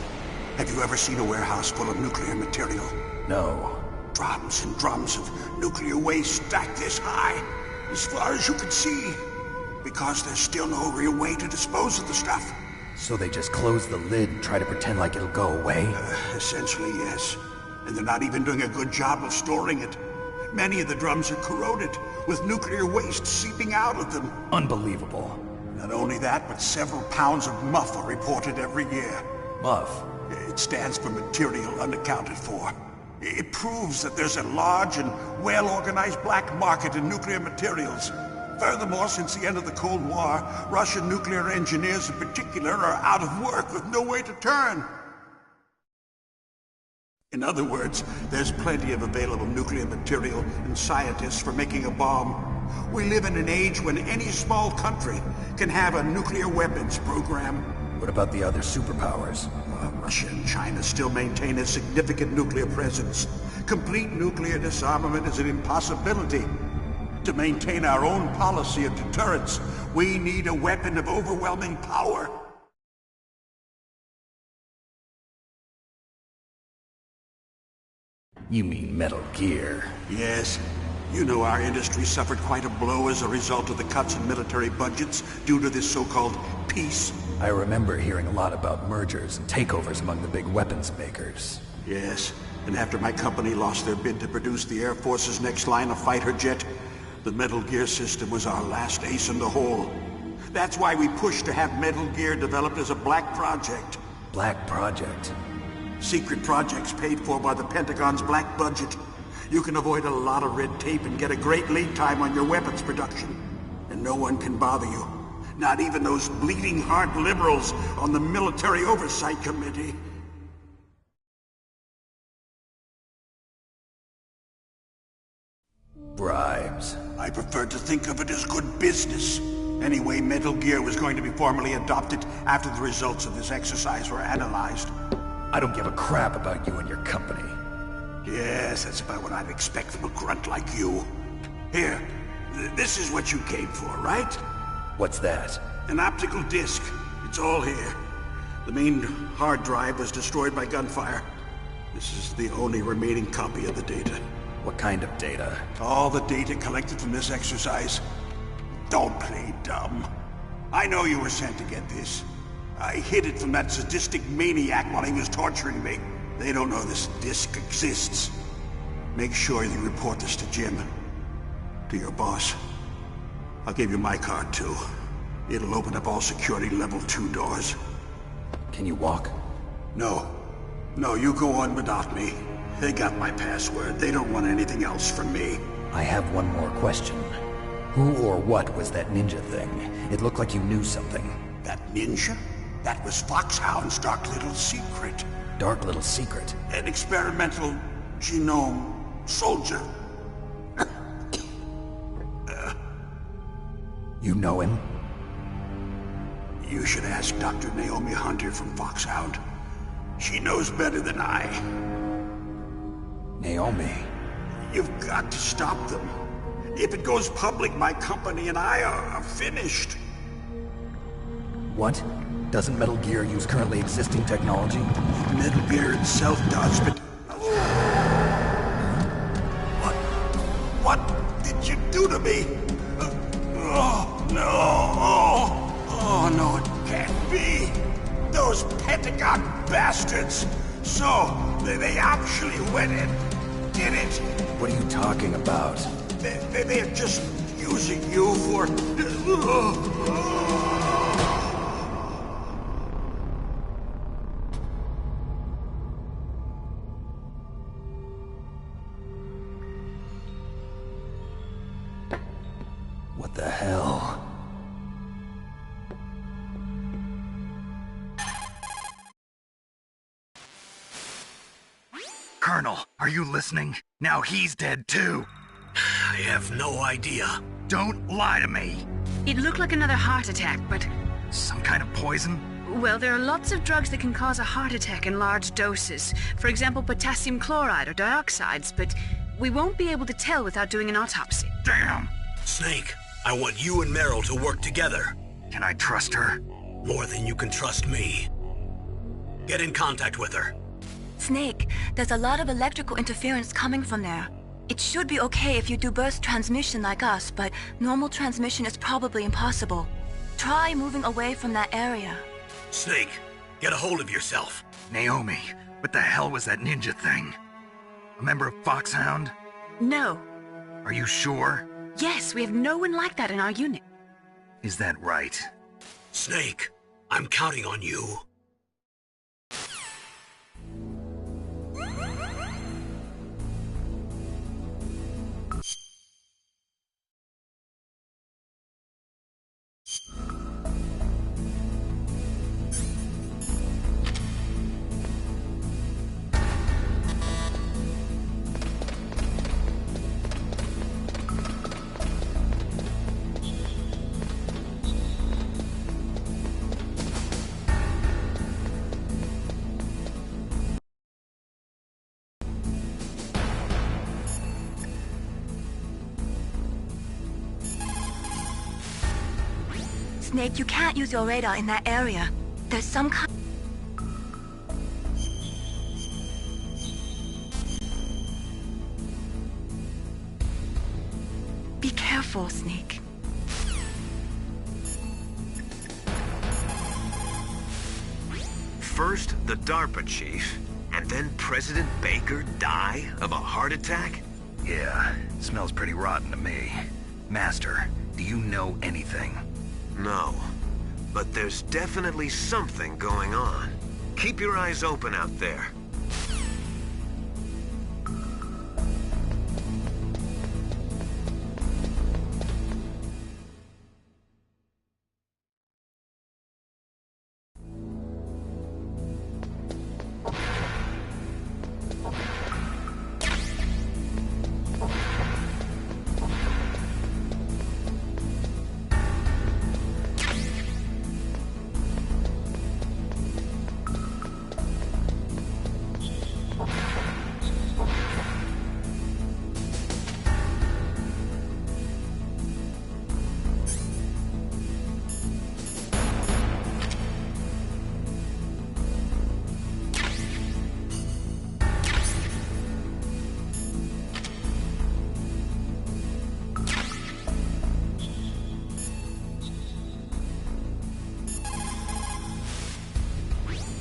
[SPEAKER 13] have you ever seen a warehouse full of nuclear material?
[SPEAKER 6] No.
[SPEAKER 13] Drums and drums of nuclear waste stacked this high, as far as you can see. Because there's still no real way to dispose of the stuff.
[SPEAKER 6] So they just close the lid and try to pretend like it'll go away?
[SPEAKER 13] Essentially, yes. And they're not even doing a good job of storing it. Many of the drums are corroded, with nuclear waste seeping out of them.
[SPEAKER 6] Unbelievable.
[SPEAKER 13] Not only that, but several pounds of MUF are reported every year.
[SPEAKER 6] MUF?
[SPEAKER 13] It stands for material unaccounted for. It proves that there's a large and well-organized black market in nuclear materials. Furthermore, since the end of the Cold War, Russian nuclear engineers in particular are out of work with no way to turn. In other words, there's plenty of available nuclear material and scientists for making a bomb. We live in an age when any small country can have a nuclear weapons program.
[SPEAKER 6] What about the other superpowers?
[SPEAKER 13] Russia and China still maintain a significant nuclear presence. Complete nuclear disarmament is an impossibility. To maintain our own policy of deterrence, we need a weapon of overwhelming power.
[SPEAKER 6] You mean Metal Gear?
[SPEAKER 13] Yes. You know our industry suffered quite a blow as a result of the cuts in military budgets due to this so-called peace.
[SPEAKER 6] I remember hearing a lot about mergers and takeovers among the big weapons makers.
[SPEAKER 13] Yes, and after my company lost their bid to produce the Air Force's next line of fighter jet, the Metal Gear system was our last ace in the hole. That's why we pushed to have Metal Gear developed as a black project.
[SPEAKER 6] Black project?
[SPEAKER 13] Secret projects paid for by the Pentagon's black budget. You can avoid a lot of red tape and get a great lead time on your weapons production. And no one can bother you. Not even those bleeding heart liberals on the Military Oversight Committee.
[SPEAKER 6] Bribes.
[SPEAKER 13] I prefer to think of it as good business. Anyway, Metal Gear was going to be formally adopted after the results of this exercise were analyzed.
[SPEAKER 6] I don't give a crap about you and your company.
[SPEAKER 13] Yes, that's about what I'd expect from a grunt like you. Here, this is what you came for, right?
[SPEAKER 6] What's that?
[SPEAKER 13] An optical disc. It's all here. The main hard drive was destroyed by gunfire. This is the only remaining copy of the data.
[SPEAKER 6] What kind of data?
[SPEAKER 13] All the data collected from this exercise. Don't play dumb. I know you were sent to get this. I hid it from that sadistic maniac while he was torturing me. They don't know this disc exists. Make sure you report this to Jim. To your boss. I'll give you my card, too. It'll open up all security level 2 doors.
[SPEAKER 6] Can you walk?
[SPEAKER 13] No. No, you go on without me. They got my password. They don't want anything else from me.
[SPEAKER 6] I have one more question. Who or what was that ninja thing? It looked like you knew something.
[SPEAKER 13] That ninja? That was Foxhound's dark little secret.
[SPEAKER 6] Dark little secret?
[SPEAKER 13] An experimental genome soldier.
[SPEAKER 6] You know him?
[SPEAKER 13] You should ask Dr. Naomi Hunter from Foxhound. She knows better than I.
[SPEAKER 6] Naomi?
[SPEAKER 13] You've got to stop them. If it goes public, my company and I are finished.
[SPEAKER 6] What? Doesn't Metal Gear use currently existing technology?
[SPEAKER 13] Metal Gear itself does, but... What did you do to me? Oh, no. Oh, no, it can't be. Those Pentagon bastards. So, they actually went and did it.
[SPEAKER 6] What are you talking about?
[SPEAKER 13] They're just using you for...
[SPEAKER 6] What the hell?
[SPEAKER 2] Colonel, are you listening? Now he's dead too.
[SPEAKER 1] I have no idea.
[SPEAKER 2] Don't lie to me.
[SPEAKER 5] It looked like another heart attack, but...
[SPEAKER 2] Some kind of poison?
[SPEAKER 5] Well, there are lots of drugs that can cause a heart attack in large doses. For example, potassium chloride or dioxides, but we won't be able to tell without doing an autopsy.
[SPEAKER 2] Damn!
[SPEAKER 1] Snake, I want you and Meryl to work together.
[SPEAKER 2] Can I trust her?
[SPEAKER 1] More than you can trust me. Get in contact with her.
[SPEAKER 7] Snake, there's a lot of electrical interference coming from there. It should be okay if you do burst transmission like us, but normal transmission is probably impossible. Try moving away from that area.
[SPEAKER 1] Snake, get a hold of yourself.
[SPEAKER 2] Naomi, what the hell was that ninja thing? A member of Foxhound?
[SPEAKER 5] No.
[SPEAKER 2] Are you sure?
[SPEAKER 5] Yes, we have no one like that in our unit.
[SPEAKER 2] Is that right?
[SPEAKER 1] Snake, I'm counting on you.
[SPEAKER 7] Snake, you can't use your radar in that area. There's some kind... Be careful, Snake.
[SPEAKER 4] First, the DARPA chief, and then President Baker die of a heart attack?
[SPEAKER 2] Yeah, smells pretty rotten to me. Master, do you know anything?
[SPEAKER 4] No, but there's definitely something going on. Keep your eyes open out there.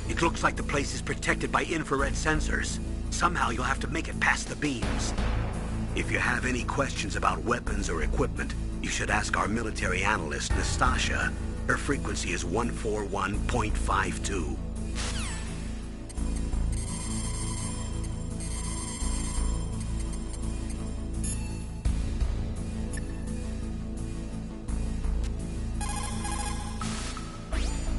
[SPEAKER 1] It looks like the place is protected by infrared sensors. Somehow you'll have to make it past the beams. If you have any questions about weapons or equipment, you should ask our military analyst, Nastasha. Her frequency is 141.52.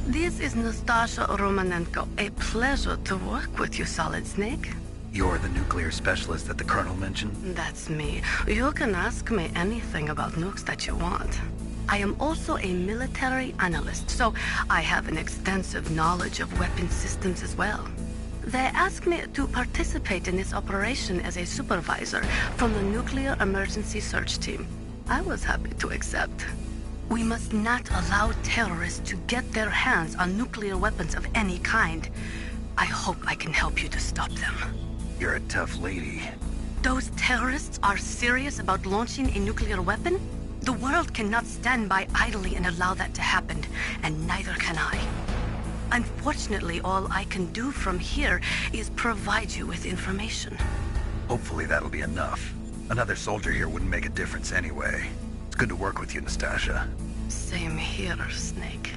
[SPEAKER 14] This is Nastasha Romanenko. A pleasure to work with you, Solid Snake.
[SPEAKER 2] You're the nuclear specialist that the Colonel mentioned?
[SPEAKER 14] That's me. You can ask me anything about nukes that you want. I am also a military analyst, so I have an extensive knowledge of weapon systems as well. They asked me to participate in this operation as a supervisor from the Nuclear Emergency Search Team. I was happy to accept. We must not allow terrorists to get their hands on nuclear weapons of any kind. I hope I can help you to stop them.
[SPEAKER 2] You're a tough lady.
[SPEAKER 14] Those terrorists are serious about launching a nuclear weapon? The world cannot stand by idly and allow that to happen, and neither can I. Unfortunately, all I can do from here is provide you with information.
[SPEAKER 2] Hopefully that'll be enough. Another soldier here wouldn't make a difference anyway. It's good to work with you, Nastasha.
[SPEAKER 14] Same here, Snake.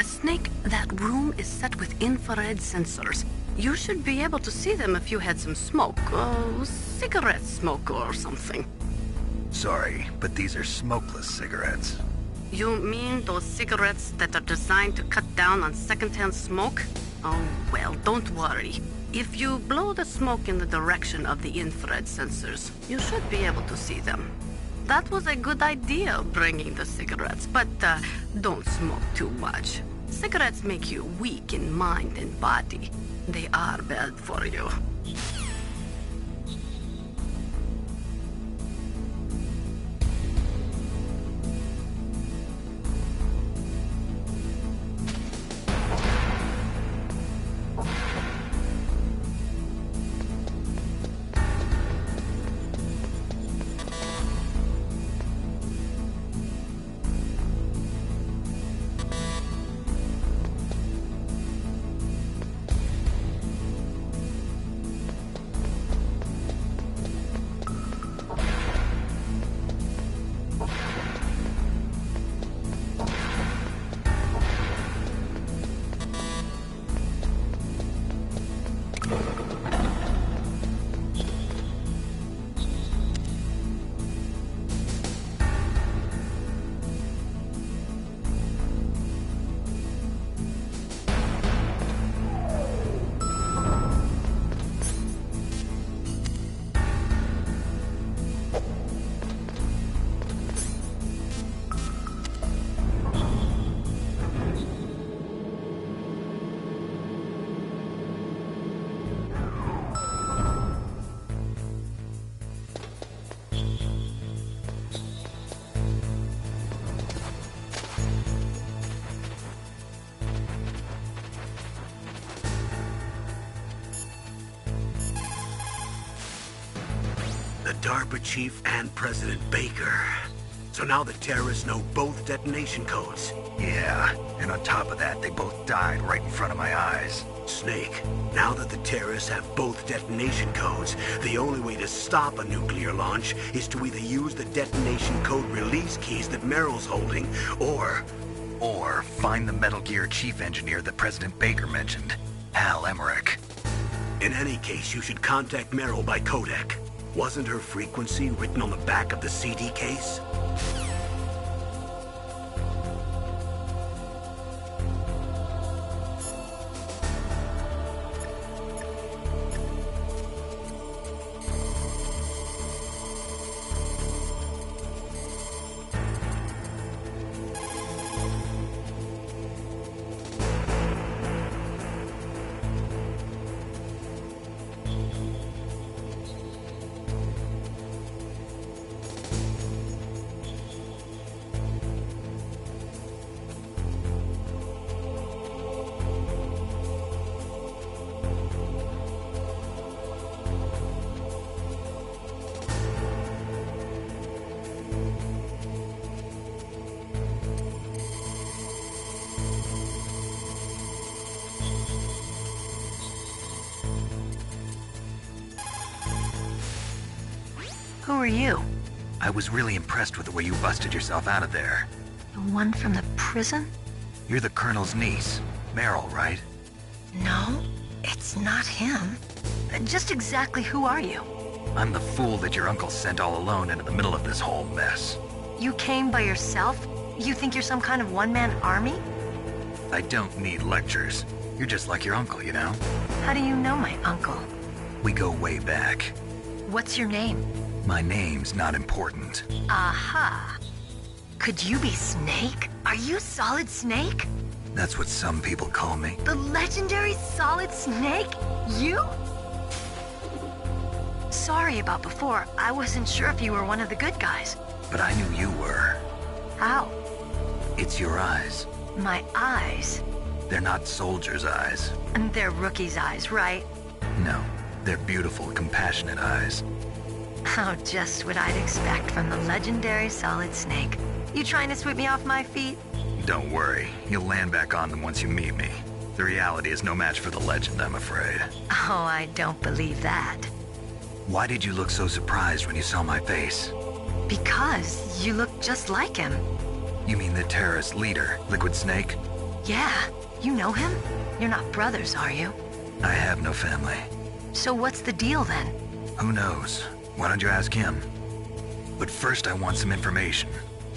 [SPEAKER 14] Snake, that room is set with infrared sensors. You should be able to see them if you had some smoke. Cigarette smoke or something.
[SPEAKER 2] Sorry, but these are smokeless cigarettes.
[SPEAKER 14] You mean those cigarettes that are designed to cut down on secondhand smoke? Oh, well, don't worry. If you blow the smoke in the direction of the infrared sensors, you should be able to see them. That was a good idea, bringing the cigarettes, but don't smoke too much. Cigarettes make you weak in mind and body. They are bad for you.
[SPEAKER 1] DARPA chief and President Baker. So now the terrorists know both detonation codes.
[SPEAKER 2] Yeah, and on top of that, they both died right in front of my eyes.
[SPEAKER 1] Snake, now that the terrorists have both detonation codes, the only way to stop a nuclear launch is to either use the detonation code release keys that Meryl's holding, or
[SPEAKER 2] find the Metal Gear chief engineer that President Baker mentioned, Hal Emmerich.
[SPEAKER 1] In any case, you should contact Meryl by codec. Wasn't her frequency written on the back of the CD case?
[SPEAKER 3] Who are you?
[SPEAKER 2] I was really impressed with the way you busted yourself out of there.
[SPEAKER 3] The one from the prison?
[SPEAKER 2] You're the Colonel's niece, Meryl, right?
[SPEAKER 3] No, it's not him. Just exactly who are you?
[SPEAKER 2] I'm the fool that your uncle sent all alone into the middle of this whole mess.
[SPEAKER 15] You came by yourself? You think you're some kind of one-man army?
[SPEAKER 2] I don't need lectures. You're just like your uncle, you know?
[SPEAKER 15] How do you know my uncle?
[SPEAKER 2] We go way back.
[SPEAKER 15] What's your name?
[SPEAKER 2] My name's not important.
[SPEAKER 15] Aha. Could you be Snake? Are you Solid Snake?
[SPEAKER 2] That's what some people call me.
[SPEAKER 15] The legendary Solid Snake? You? Sorry about before. I wasn't sure if you were one of the good guys.
[SPEAKER 2] But I knew you were.
[SPEAKER 15] How?
[SPEAKER 2] It's your eyes.
[SPEAKER 15] My eyes?
[SPEAKER 2] They're not soldiers' eyes.
[SPEAKER 15] And they're rookies' eyes, right?
[SPEAKER 2] No, they're beautiful, compassionate eyes.
[SPEAKER 15] Oh, just what I'd expect from the legendary Solid Snake. You trying to sweep me off my feet?
[SPEAKER 2] Don't worry, you'll land back on them once you meet me. The reality is no match for the legend, I'm afraid.
[SPEAKER 15] Oh, I don't believe that.
[SPEAKER 2] Why did you look so surprised when you saw my face?
[SPEAKER 15] Because you look just like him.
[SPEAKER 2] You mean the terrorist leader, Liquid Snake?
[SPEAKER 15] Yeah, you know him? You're not brothers, are you?
[SPEAKER 2] I have no family.
[SPEAKER 15] So what's the deal then?
[SPEAKER 2] Who knows? Why don't you ask him? But first I want some information.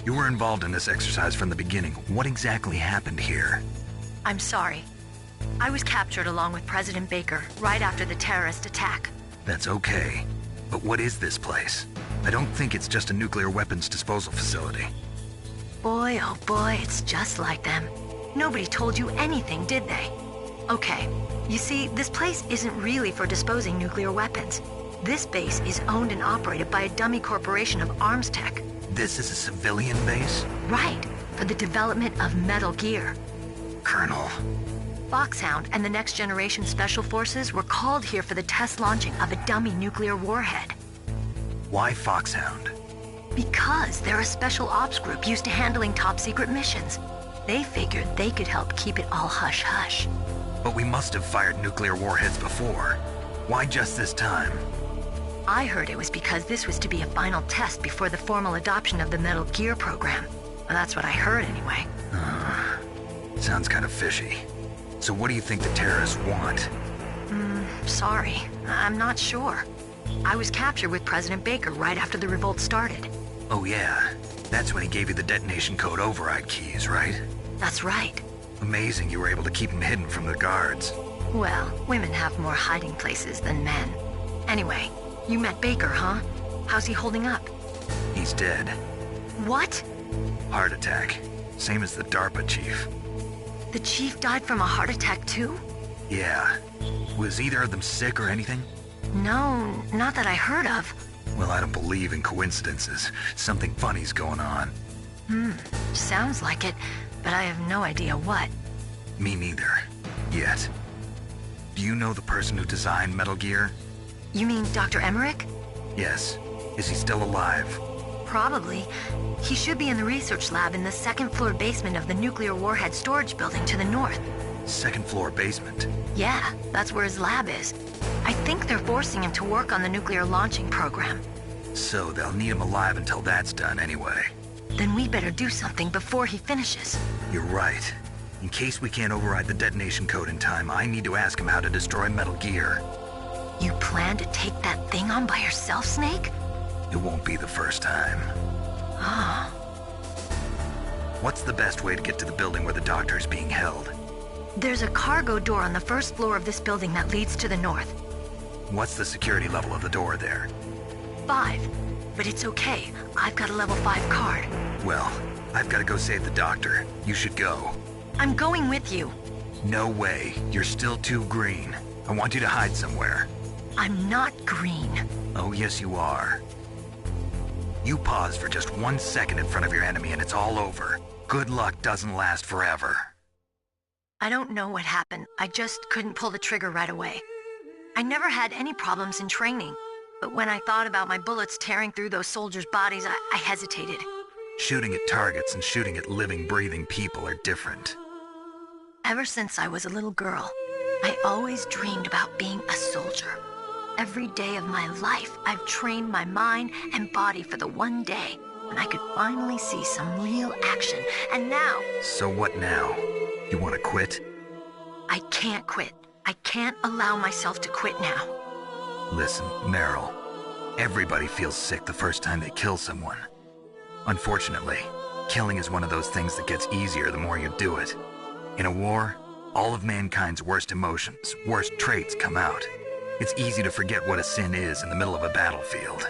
[SPEAKER 2] You were involved in this exercise from the beginning. What exactly happened here?
[SPEAKER 15] I'm sorry. I was captured along with President Baker right after the terrorist attack.
[SPEAKER 2] That's okay. But what is this place? I don't think it's just a nuclear weapons disposal facility.
[SPEAKER 15] Boy, oh boy, it's just like them. Nobody told you anything, did they? Okay, you see, this place isn't really for disposing nuclear weapons. This base is owned and operated by a dummy corporation of arms tech.
[SPEAKER 2] This is a civilian base?
[SPEAKER 15] Right, for the development of Metal Gear.
[SPEAKER 2] Colonel.
[SPEAKER 15] Foxhound and the Next Generation Special Forces were called here for the test launching of a dummy nuclear warhead.
[SPEAKER 2] Why Foxhound?
[SPEAKER 15] Because they're a special ops group used to handling top-secret missions. They figured they could help keep it all hush-hush.
[SPEAKER 2] But we must have fired nuclear warheads before. Why just this time?
[SPEAKER 15] I heard it was because this was to be a final test before the formal adoption of the Metal Gear program. Well, that's what I heard anyway.
[SPEAKER 2] Sounds kind of fishy. So what do you think the terrorists want?
[SPEAKER 15] Sorry. I'm not sure. I was captured with President Baker right after the revolt started.
[SPEAKER 2] Oh yeah, that's when he gave you the detonation code override keys, right?
[SPEAKER 15] That's right.
[SPEAKER 2] Amazing you were able to keep him hidden from the guards.
[SPEAKER 15] Well, women have more hiding places than men. Anyway, you met Baker, huh? How's he holding up?
[SPEAKER 2] He's dead.
[SPEAKER 15] What?
[SPEAKER 2] Heart attack. Same as the DARPA chief.
[SPEAKER 15] The chief died from a heart attack too?
[SPEAKER 2] Yeah. Was either of them sick or anything?
[SPEAKER 15] No, not that I heard of.
[SPEAKER 2] Well, I don't believe in coincidences. Something funny's going on.
[SPEAKER 15] Sounds like it, but I have no idea what.
[SPEAKER 2] Me neither. Yet. Do you know the person who designed Metal Gear?
[SPEAKER 15] You mean Dr. Emmerich?
[SPEAKER 2] Yes. Is he still alive?
[SPEAKER 15] Probably. He should be in the research lab in the second-floor basement of the nuclear warhead storage building to the north.
[SPEAKER 2] Second-floor basement?
[SPEAKER 15] Yeah, that's where his lab is. I think they're forcing him to work on the nuclear launching program.
[SPEAKER 2] So they'll need him alive until that's done anyway.
[SPEAKER 15] Then we better do something before he finishes.
[SPEAKER 2] You're right. In case we can't override the detonation code in time, I need to ask him how to destroy Metal Gear.
[SPEAKER 15] You plan to take that thing on by yourself, Snake?
[SPEAKER 2] It won't be the first time.
[SPEAKER 15] Ah.
[SPEAKER 2] What's the best way to get to the building where the doctor is being held?
[SPEAKER 15] There's a cargo door on the first floor of this building that leads to the north.
[SPEAKER 2] What's the security level of the door there?
[SPEAKER 15] 5. But it's okay. I've got a level 5 card.
[SPEAKER 2] Well, I've got to go save the doctor. You should go.
[SPEAKER 15] I'm going with you.
[SPEAKER 2] No way. You're still too green. I want you to hide somewhere.
[SPEAKER 15] I'm not green.
[SPEAKER 2] Oh, yes you are. You pause for just 1 second in front of your enemy and it's all over. Good luck doesn't last forever.
[SPEAKER 15] I don't know what happened. I just couldn't pull the trigger right away. I never had any problems in training, but when I thought about my bullets tearing through those soldiers' bodies, I hesitated.
[SPEAKER 2] Shooting at targets and shooting at living, breathing people are different.
[SPEAKER 15] Ever since I was a little girl, I always dreamed about being a soldier. Every day of my life, I've trained my mind and body for the one day when I could finally see some real action, and now...
[SPEAKER 2] So what now? You want to quit?
[SPEAKER 15] I can't quit. I can't allow myself to quit now.
[SPEAKER 2] Listen, Meryl. Everybody feels sick the first time they kill someone. Unfortunately, killing is one of those things that gets easier the more you do it. In a war, all of mankind's worst emotions, worst traits come out. It's easy to forget what a sin is in the middle of a battlefield.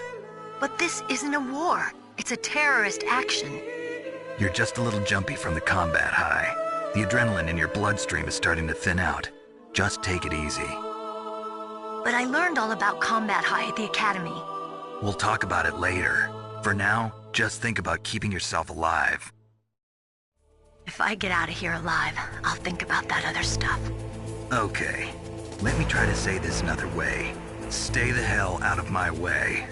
[SPEAKER 15] But this isn't a war. It's a terrorist action.
[SPEAKER 2] You're just a little jumpy from the combat high. The adrenaline in your bloodstream is starting to thin out. Just take it easy.
[SPEAKER 15] But I learned all about combat high at the academy.
[SPEAKER 2] We'll talk about it later. For now, just think about keeping yourself alive.
[SPEAKER 15] If I get out of here alive, I'll think about that other stuff.
[SPEAKER 2] Okay. Let me try to say this another way. Stay the hell out of my way.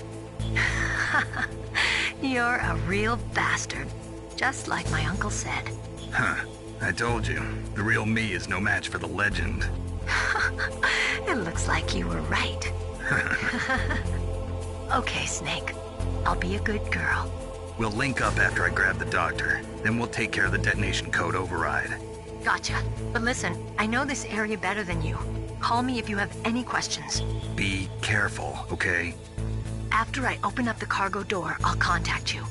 [SPEAKER 15] You're a real bastard. Just like my uncle said.
[SPEAKER 2] Huh. I told you. The real me is no match for the legend.
[SPEAKER 15] It looks like you were right. Okay, Snake. I'll be a good girl.
[SPEAKER 2] We'll link up after I grab the doctor. Then we'll take care of the detonation code override.
[SPEAKER 15] Gotcha. But listen, I know this area better than you. Call me if you have any questions.
[SPEAKER 2] Be careful, okay?
[SPEAKER 15] After I open up the cargo door, I'll contact you.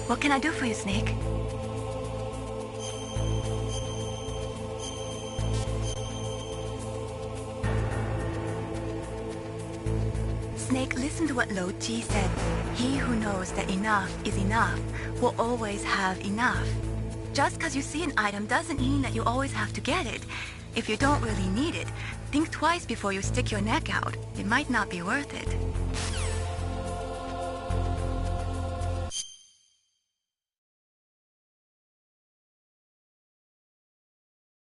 [SPEAKER 15] What can I do for you, Snake? Snake, listen to what Lo Ji said. He who knows that enough is enough will always have enough. Just because you see an item doesn't mean that you always have to get it. If you don't really need it, think twice before you stick your neck out. It might not be worth it.